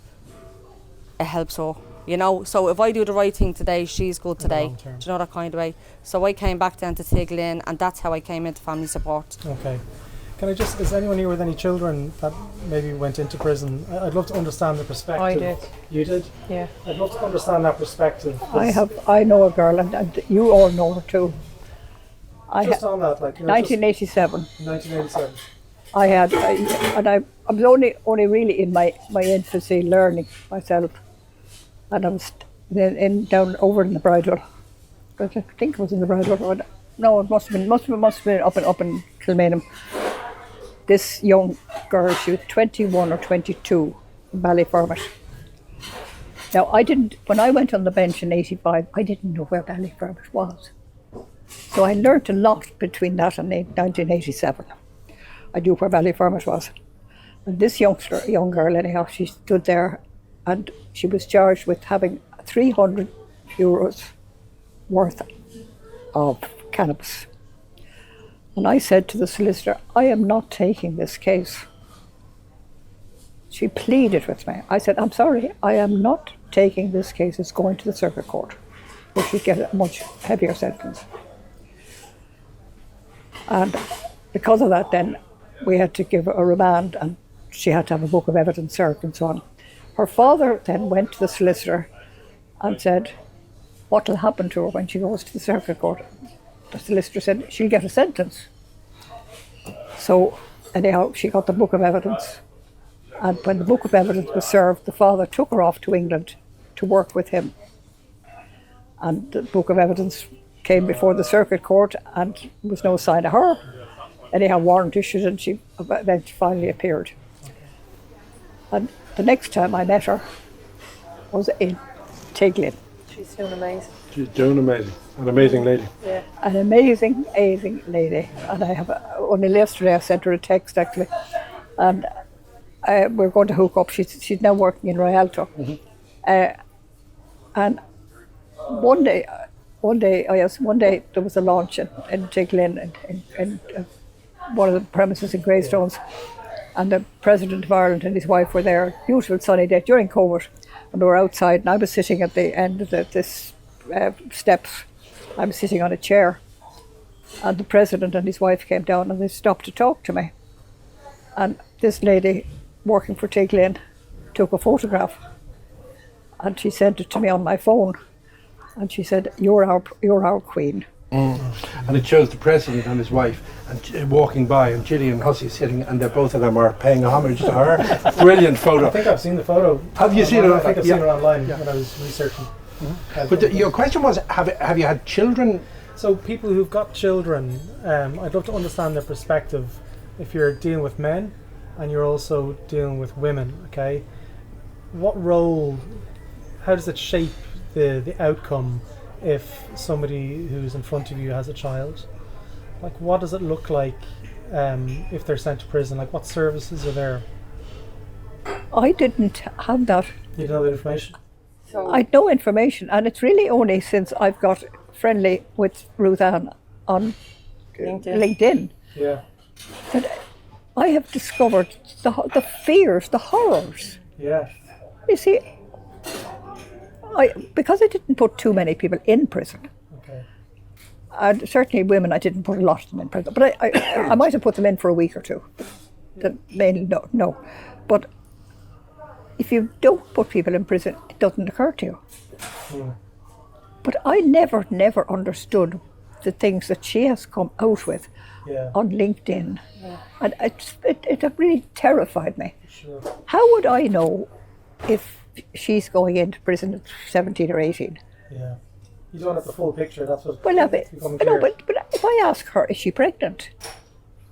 it helps her. You know, so if I do the right thing today, she's good today. Do you know that kind of way? So I came back down to Tiglin, and that's how I came into family support. Okay. Can I just, is anyone here with any children that maybe went into prison? I'd love to understand the perspective. I did. You did? Yeah. I'd love to understand that perspective. I know a girl, and you all know her too. Just on that, like, 1987. 1987. I was only really in my infancy learning myself, and I was then down over in the Bridewell. I think it was in the Bridewell. No, it must have been up in Kilmainham. This young girl, she was 21 or 22, in Ballyfermot. Now, when I went on the bench in 85, I didn't know where Ballyfermot was. So I learnt a lot between that and 1987. I knew where Ballyfermot was. And this young girl, anyhow, she stood there and she was charged with having €300 worth of cannabis. And I said to the solicitor, I am not taking this case. She pleaded with me. I said, I'm sorry, I am not taking this case. It's going to the circuit court, where she'd get a much heavier sentence. And because of that, then we had to give a remand, and she had to have a book of evidence served and so on. Her father then went to the solicitor and said, what will happen to her when she goes to the circuit court? The solicitor said, she'll get a sentence. So anyhow, she got the book of evidence. And when the book of evidence was served, the father took her off to England to work with him. And the book of evidence came before the circuit court, and there was no sign of her. Anyhow, warrant issued, and she eventually finally appeared. And the next time I met her was in Tiglin. She's doing amazing. She's doing amazing. An amazing lady. Yeah. An amazing lady. And I have, only yesterday I sent her a text actually. And we're going to hook up. She's now working in Rialto. Mm-hmm. And one day there was a launch in Tiglin in one of the premises in Greystones, and the President of Ireland and his wife were there. Beautiful sunny day during COVID, and we were outside, and I was sitting at the end of this steps. I was sitting on a chair, and the President and his wife came down, and they stopped to talk to me. And this lady working for Tiglin took a photograph, and she sent it to me on my phone, and she said, "You're our queen." And it shows the President and his wife and walking by, and Gillian Hussey sitting, and both of them are paying homage to her. Brilliant photo. I think I've seen the photo. Have you seen it? I think I've seen it online when I was researching. But your question was, have you had children? So people who've got children, I'd love to understand their perspective. If you're dealing with men and you're also dealing with women, okay, what role, how does it shape the outcome if somebody who's in front of you has a child? Like, what does it look like if they're sent to prison? Like, what services are there? I didn't have that. You don't know the information? I had no information, and it's really only since I've got friendly with Ruthann on LinkedIn Yeah. that I have discovered the fears, the horrors. Yeah. You see, because I didn't put too many people in prison, Okay. and certainly women, I didn't put a lot of them in prison, but I might have put them in for a week or two. Mainly no. But if you don't put people in prison, it doesn't occur to you. Mm. But I never understood the things that she has come out with on LinkedIn. Yeah. And it really terrified me. Sure. How would I know if she's going into prison at 17 or 18? Yeah. You don't have the full picture, that's what but if I ask her, is she pregnant?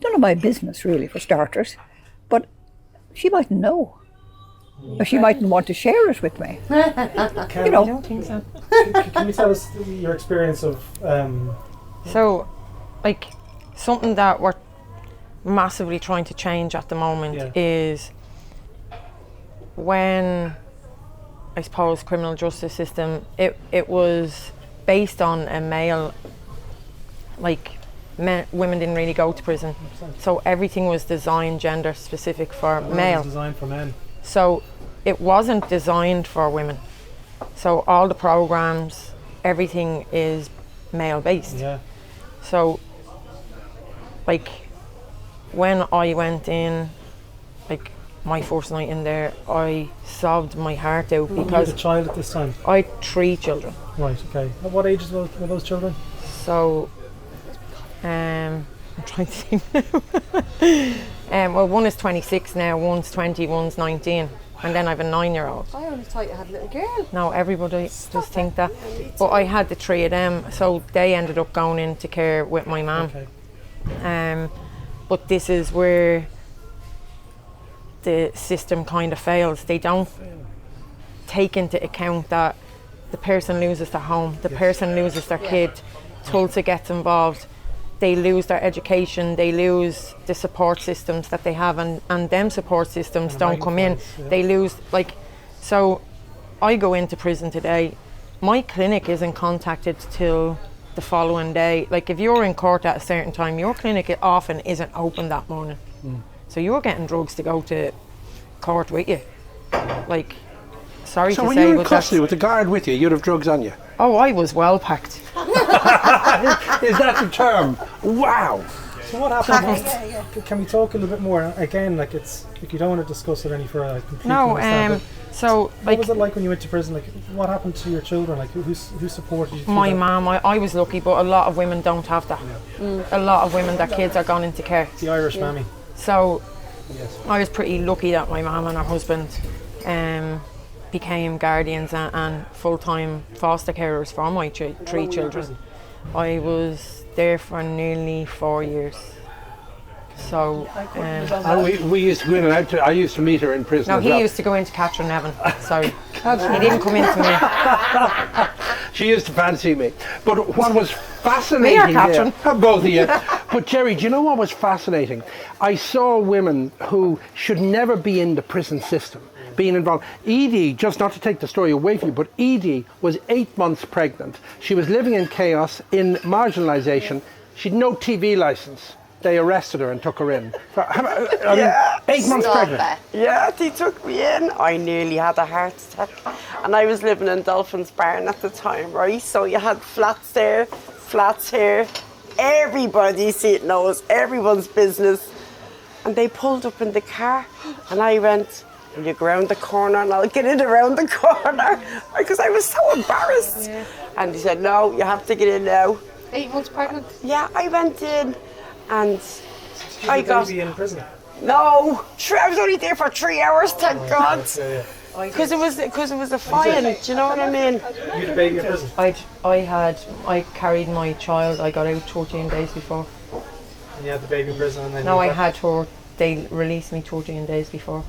None of my business really, for starters. But she mightn't know. Or she mightn't want to share it with me. I don't think so. Can you tell us your experience of... So, like, something that we're massively trying to change at the moment is when, I suppose, criminal justice system, it was based on a male, like, women didn't really go to prison. 100%. So everything was designed gender specific for male. It was designed for men. So it wasn't designed for women. So all the programs, everything is male based. Yeah. So, like, when I went in, like my first night in there, I sobbed my heart out You had because a child at this time? I had 3 children. Right, okay. At what ages were those children? So, I'm trying to think now. Well, one is 26 now, one's 20, one's 19. And then I have a 9-year-old. I only thought you had a little girl. No, everybody just think that. But I had the 3 of them, so they ended up going into care with my mum. Okay. But this is where the system kind of fails. They don't take into account that the person loses their home, the person loses their kid, Tulsa gets involved, they lose their education, they lose the support systems that they have, and them support systems don't come in. They lose, like, so I go into prison today, my clinic isn't contacted till the following day. Like, if you're in court at a certain time, your clinic often isn't open that morning. So you're getting drugs to go to court with you. Like, sorry So to when say, you were in but custody with the guard with you, you'd have drugs on you. oh, I was well packed. Is that the term? Wow. So what happened? Can we talk a little bit more? Again, like, it's like you don't want to discuss it any further. I completely No, understand, so but what like was it like when you went to prison? Like, what happened to your children? Like, who supported you? through my that? mum, I was lucky, but a lot of women don't have that. A lot of women, their kids are gone into care. The Irish mammy. So Yes. I was pretty lucky that my mum and her husband became guardians and full-time foster carers for my 3 children. I was there for nearly 4 years. So We used to go in and out. I used to meet her in prison. no, as he well. used to go into Catherine Evan. Sorry, he didn't come into me. She used to fancy me. But what was fascinating Me or Catherine? there, both of you. But Gerry, do you know what was fascinating? I saw women who should never be in the prison system being involved. Edie, just not to take the story away from you, but Edie was 8 months pregnant. She was living in chaos, in marginalisation. She'd no TV licence. They arrested her and took her in. 8 months pregnant. Yeah, they took me in. I nearly had a heart attack. And I was living in Dolphin's Barn at the time, right? So you had flats there, flats here. Everybody knows everyone's business. And they pulled up in the car and I went, will you go around the corner and I'll get in around the corner? Because I was so embarrassed. Yeah. And he said, no, you have to get in now. 8 months pregnant? Yeah, I went in and I got... baby in prison? No, I was only there for 3 hours, thank God. Yeah. Because it was a fine, do you know what I mean? You had a baby in prison? I carried my child, I got out 14 days before. And you had the baby in prison and then No, I had her, they released me 14 days before.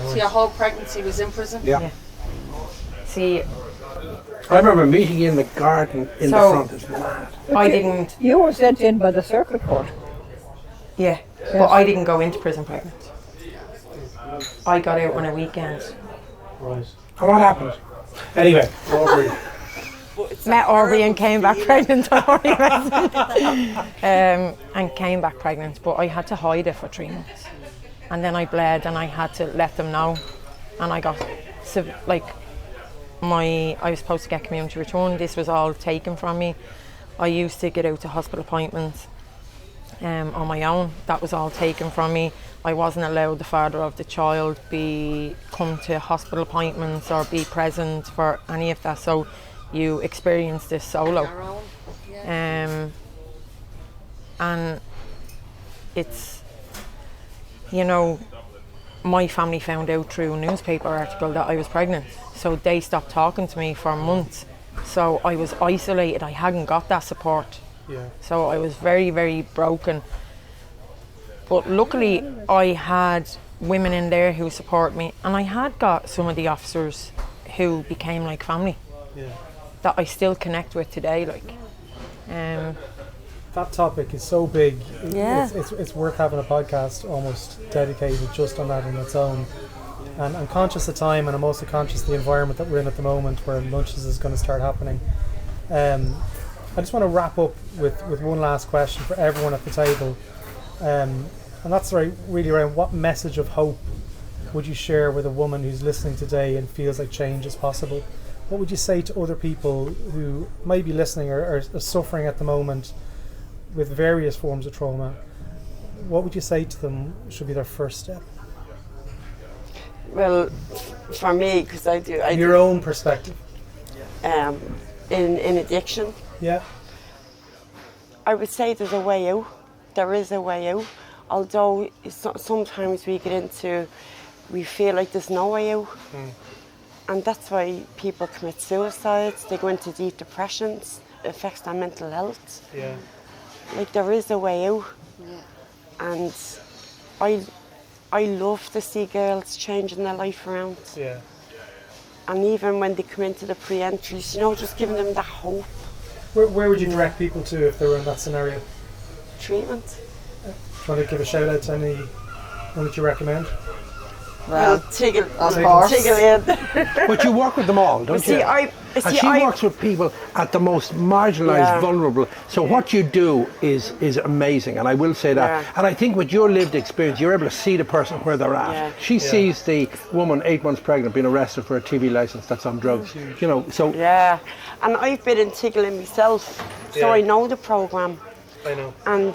So your whole pregnancy was in prison? Yeah. See, I remember meeting you in the garden in the front. It's mad. I didn't, You were sent in by the circuit court. yeah, but I didn't go into prison pregnant. I got out on a weekend. Right. And what happened? Anyway, Aubrey. Met Aubrey and came back pregnant. And came back pregnant, but I had to hide it for 3 months. And then I bled and I had to let them know. And I got, I was supposed to get community return. This was all taken from me. I used to get out to hospital appointments on my own. That was all taken from me. I wasn't allowed the father of the child come to hospital appointments or be present for any of that. So you experience this solo. And it's, you know, my family found out through a newspaper article that I was pregnant. So they stopped talking to me for months. So I was isolated. I hadn't got that support. Yeah. So I was very, very broken. But luckily I had women in there who support me, and I had got some of the officers who became like family. Yeah. That I still connect with today. That topic is so big. Yeah. It's worth having a podcast almost dedicated just on that on its own. And I'm conscious of time, and I'm also conscious of the environment that we're in at the moment where lunches is going to start happening. I just want to wrap up with one last question for everyone at the table. And that's really around what message of hope would you share with a woman who's listening today and feels like change is possible? What would you say to other people who might be listening or are suffering at the moment with various forms of trauma? what would you say to them should be their first step? Well, for me, because I Your own perspective. In addiction, Yeah. I would say there's a way out. There is a way out. Although sometimes we feel like there's no way out. And that's why people commit suicides, they go into deep depressions, it affects their mental health. Yeah. Like, there is a way out. And I love to see girls changing their life around. Yeah. And even when they come into the pre-entries, you know, just giving them that hope. Where would you direct people to if they were in that scenario? Treatment. Do you want to give a shout out to anyone that you recommend? Well, Tiglin. of course. Tiglin. But you work with them all, don't you? And she works with people at the most marginalised, vulnerable. So what you do is amazing, and I will say that. Yeah. And I think with your lived experience, you're able to see the person where they're at. Yeah. She sees the woman 8 months pregnant being arrested for a TV licence that's on drugs. You know, so Yeah, and I've been in Tiglin myself, so I know the programme. I know. And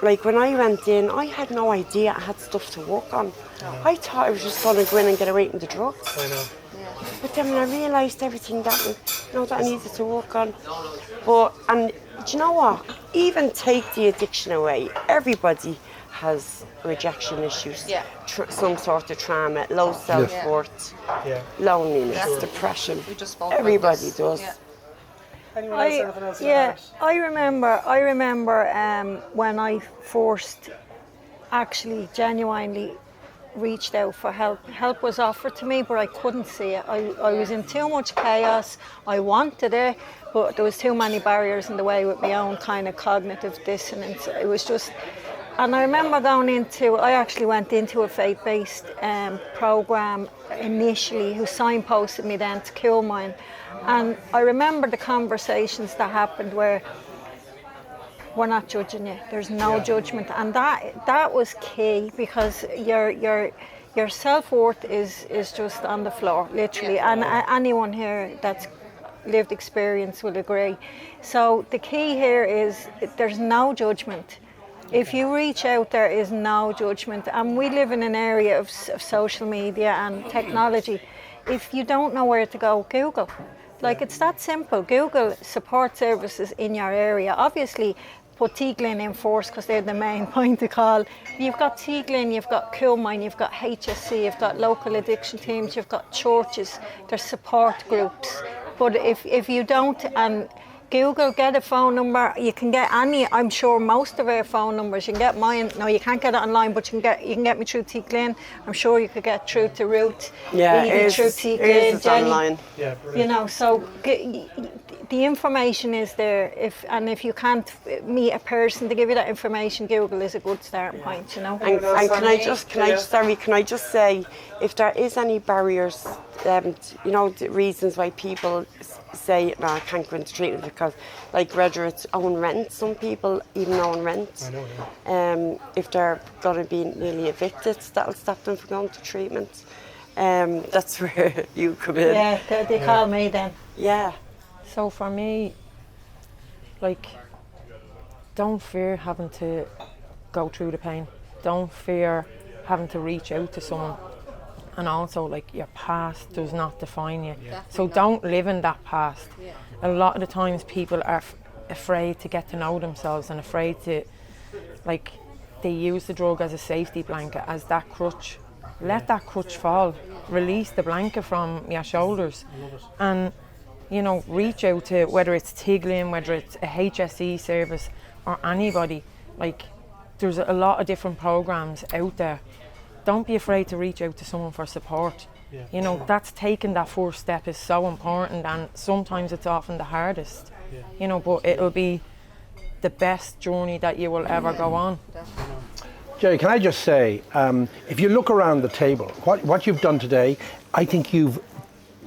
like when I went in, I had no idea I had stuff to work on. I thought I was just going to go in and get away from the drugs. I know. But then when I realised everything that I needed to work on. And do you know what? Even take the addiction away, everybody has rejection issues. Yeah. Some sort of trauma, low self-worth, loneliness, depression. We just spoke about Everybody this. does. Yeah. Anyone else, anything else you want to add? I remember when I first actually genuinely reached out for help. Help was offered to me, but I couldn't see it. I was in too much chaos. I wanted it, but there was too many barriers in the way with my own kind of cognitive dissonance. It was just, and I remember I actually went into a faith-based program initially, who signposted me then to Coolmine. And I remember the conversations that happened where we're not judging you. There's no judgment, and that was key, because your self-worth is just on the floor, literally. And anyone here that's lived experience will agree. So the key here is there's no judgment. If you reach out, there is no judgment. And we live in an area of social media and technology. If you don't know where to go, Google. Like, it's that simple. Google support services in your area. Obviously, put Tiglin in first, because they're the main point to call. You've got Tiglin, you've got Coolmine, you've got HSC, you've got local addiction teams, you've got churches, there's support groups. But if you don't, and Google, get a phone number. You can get any, I'm sure most of our phone numbers. You can get mine. No, you can't get it online, but you can get me through Tiglin. I'm sure you could get through to Ruth. Yeah, Edie, through Tiglin, Jenny. Online. Yeah, brilliant. You know, so the information is there. If you can't meet a person to give you that information, Google is a good starting point. You know. And can I just say, if there is any barriers, you know, the reasons why people say, no, I can't go into treatment, because, like, whether it's own rent, some people even own rent. I know, if they're going to be nearly evicted, that'll stop them from going to treatment. That's where you come in. Yeah, they call me then. Yeah. So for me, like, don't fear having to go through the pain. Don't fear having to reach out to someone. And also, like, your past does not define you. Yeah. So don't live in that past. Yeah. A lot of the times people are afraid to get to know themselves, and afraid to, like, they use the drug as a safety blanket, as that crutch. Let that crutch fall. Release the blanket from your shoulders. And, you know, reach out to, whether it's Tiglin, whether it's a HSE service, or anybody. Like, there's a lot of different programs out there. Don't be afraid to reach out to someone for support. Yeah. You know, that's taking that first step is so important, and sometimes it's often the hardest. Yeah. You know, but it'll be the best journey that you will ever go on. Gerry, can I just say, if you look around the table, what you've done today, I think you've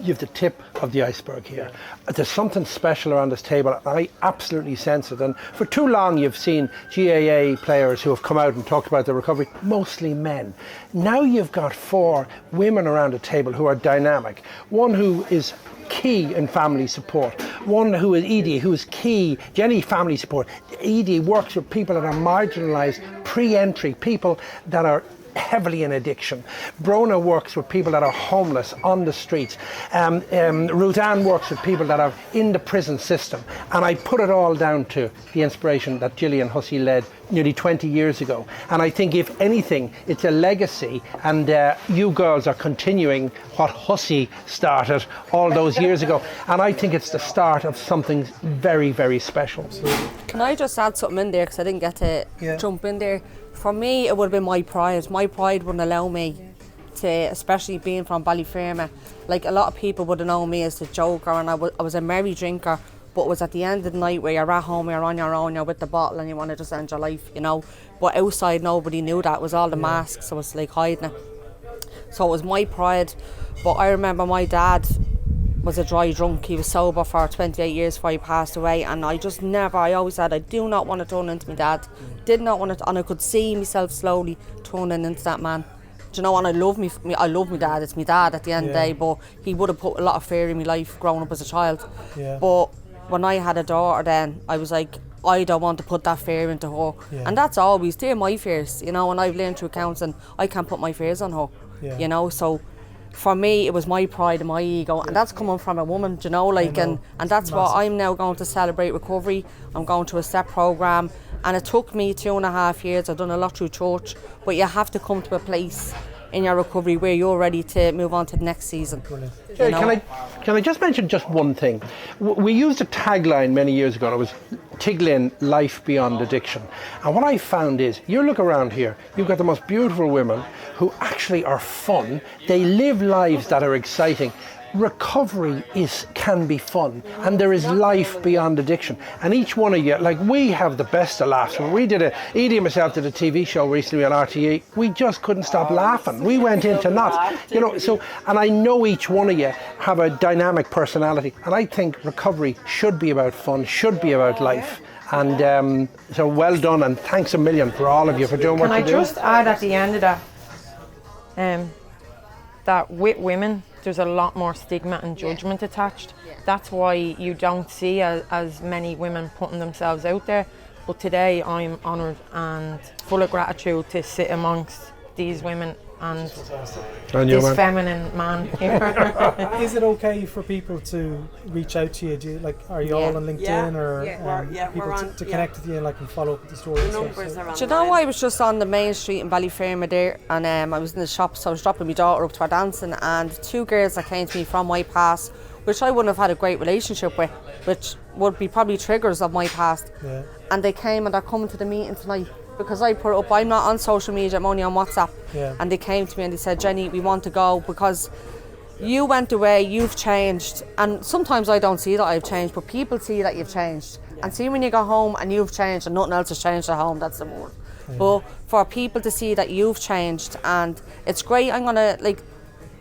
you've the tip of the iceberg here. There's something special around this table, and I absolutely sense it. And for too long you've seen GAA players who have come out and talked about their recovery, mostly men. Now you've got 4 women around the table who are dynamic. One who is key in family support. One who is Edie, who is key, Jenny, family support. Edie works with people that are marginalised, pre-entry, people that are heavily in addiction. Bronagh works with people that are homeless on the streets. Ruthann works with people that are in the prison system. And I put it all down to the inspiration that Gillian Hussey led nearly 20 years ago. And I think if anything, it's a legacy, and you girls are continuing what Hussey started all those years ago. And I think it's the start of something very, very special. Can I just add something in there, because I didn't get to jump in there? For me, it would have been my pride. My pride wouldn't allow me to, especially being from Ballyferma, like a lot of people would have known me as the joker, and I was a merry drinker, but it was at the end of the night where you're at home, you're on your own, you're with the bottle and you want to just end your life, you know. But outside nobody knew that. It was all the masks, so it was like hiding it. So it was my pride. But I remember my dad was a dry drunk. He was sober for 28 years before he passed away, and I always said I do not want to turn into my dad. Did not want to, and I could see myself slowly turning into that man. Do you know, and I love my dad. It's my dad at the end of the day, but he would have put a lot of fear in my life growing up as a child. But when I had a daughter then, I was like, I don't want to put that fear into her. And that's always, they're my fears, you know, and I've learned through counselling, I can't put my fears on her, you know. So for me, it was my pride and my ego, and that's coming from a woman, do you know, like, and that's what I'm now going to celebrate recovery. I'm going to a STEP programme, and it took me 2.5 years. I've done a lot through church, but you have to come to a place in your recovery where you're ready to move on to the next season. You know? Can I just mention just one thing? We used a tagline many years ago, and it was Tiglin, life beyond addiction. And what I found is, you look around here, you've got the most beautiful women who actually are fun. They live lives that are exciting. Recovery can be fun, and there is life beyond addiction. And each one of you, like, we have the best of laughs. When we Edie and myself did a TV show recently on RTE, we just couldn't stop laughing. We went into knots, you know. So, and I know each one of you have a dynamic personality, and I think recovery should be about fun, should be about life. And so well done, and thanks a million for all of you for doing what you do. Can I just add at the end of that, that with women, there's a lot more stigma and judgment attached. That's why you don't see as many women putting themselves out there. But today I'm honoured and full of gratitude to sit amongst these women and this feminine man here. Is it okay for people to reach out to you? Do you, like, are you all on LinkedIn or people to connect with you and like and follow up with the story? Do you know, I was just on the main street in Ballyferma there, and I was in the shop, so I was dropping my daughter up to her dancing, and 2 girls that came to me from my past, which I wouldn't have had a great relationship with, which would be probably triggers of my past. And they came and they're coming to the meeting tonight. Because I put it up, I'm not on social media, I'm only on WhatsApp. And they came to me and they said, Jenny, we want to go because you went away, you've changed. And sometimes I don't see that I've changed, but people see that you've changed. And see when you go home and you've changed and nothing else has changed at home, that's the word. But for people to see that you've changed, and it's great, I'm gonna, like,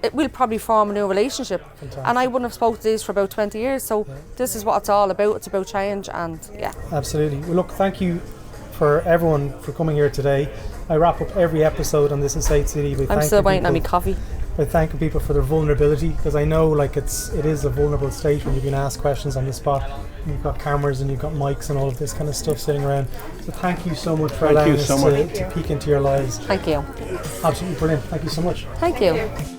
it will probably form a new relationship. And I wouldn't have spoken to these for about 20 years, so this is what it's all about. It's about change, and Absolutely. Well, look, thank you for everyone for coming here today. I wrap up every episode on This Is 8 City by I'm still waiting on my coffee. By thanking people for their vulnerability, because I know, like, it is a vulnerable state when you've been asked questions on the spot. You've got cameras and you've got mics and all of this kind of stuff sitting around. So thank you so much for allowing us to peek into your lives. Thank you. Absolutely brilliant. Thank you so much. Thank you.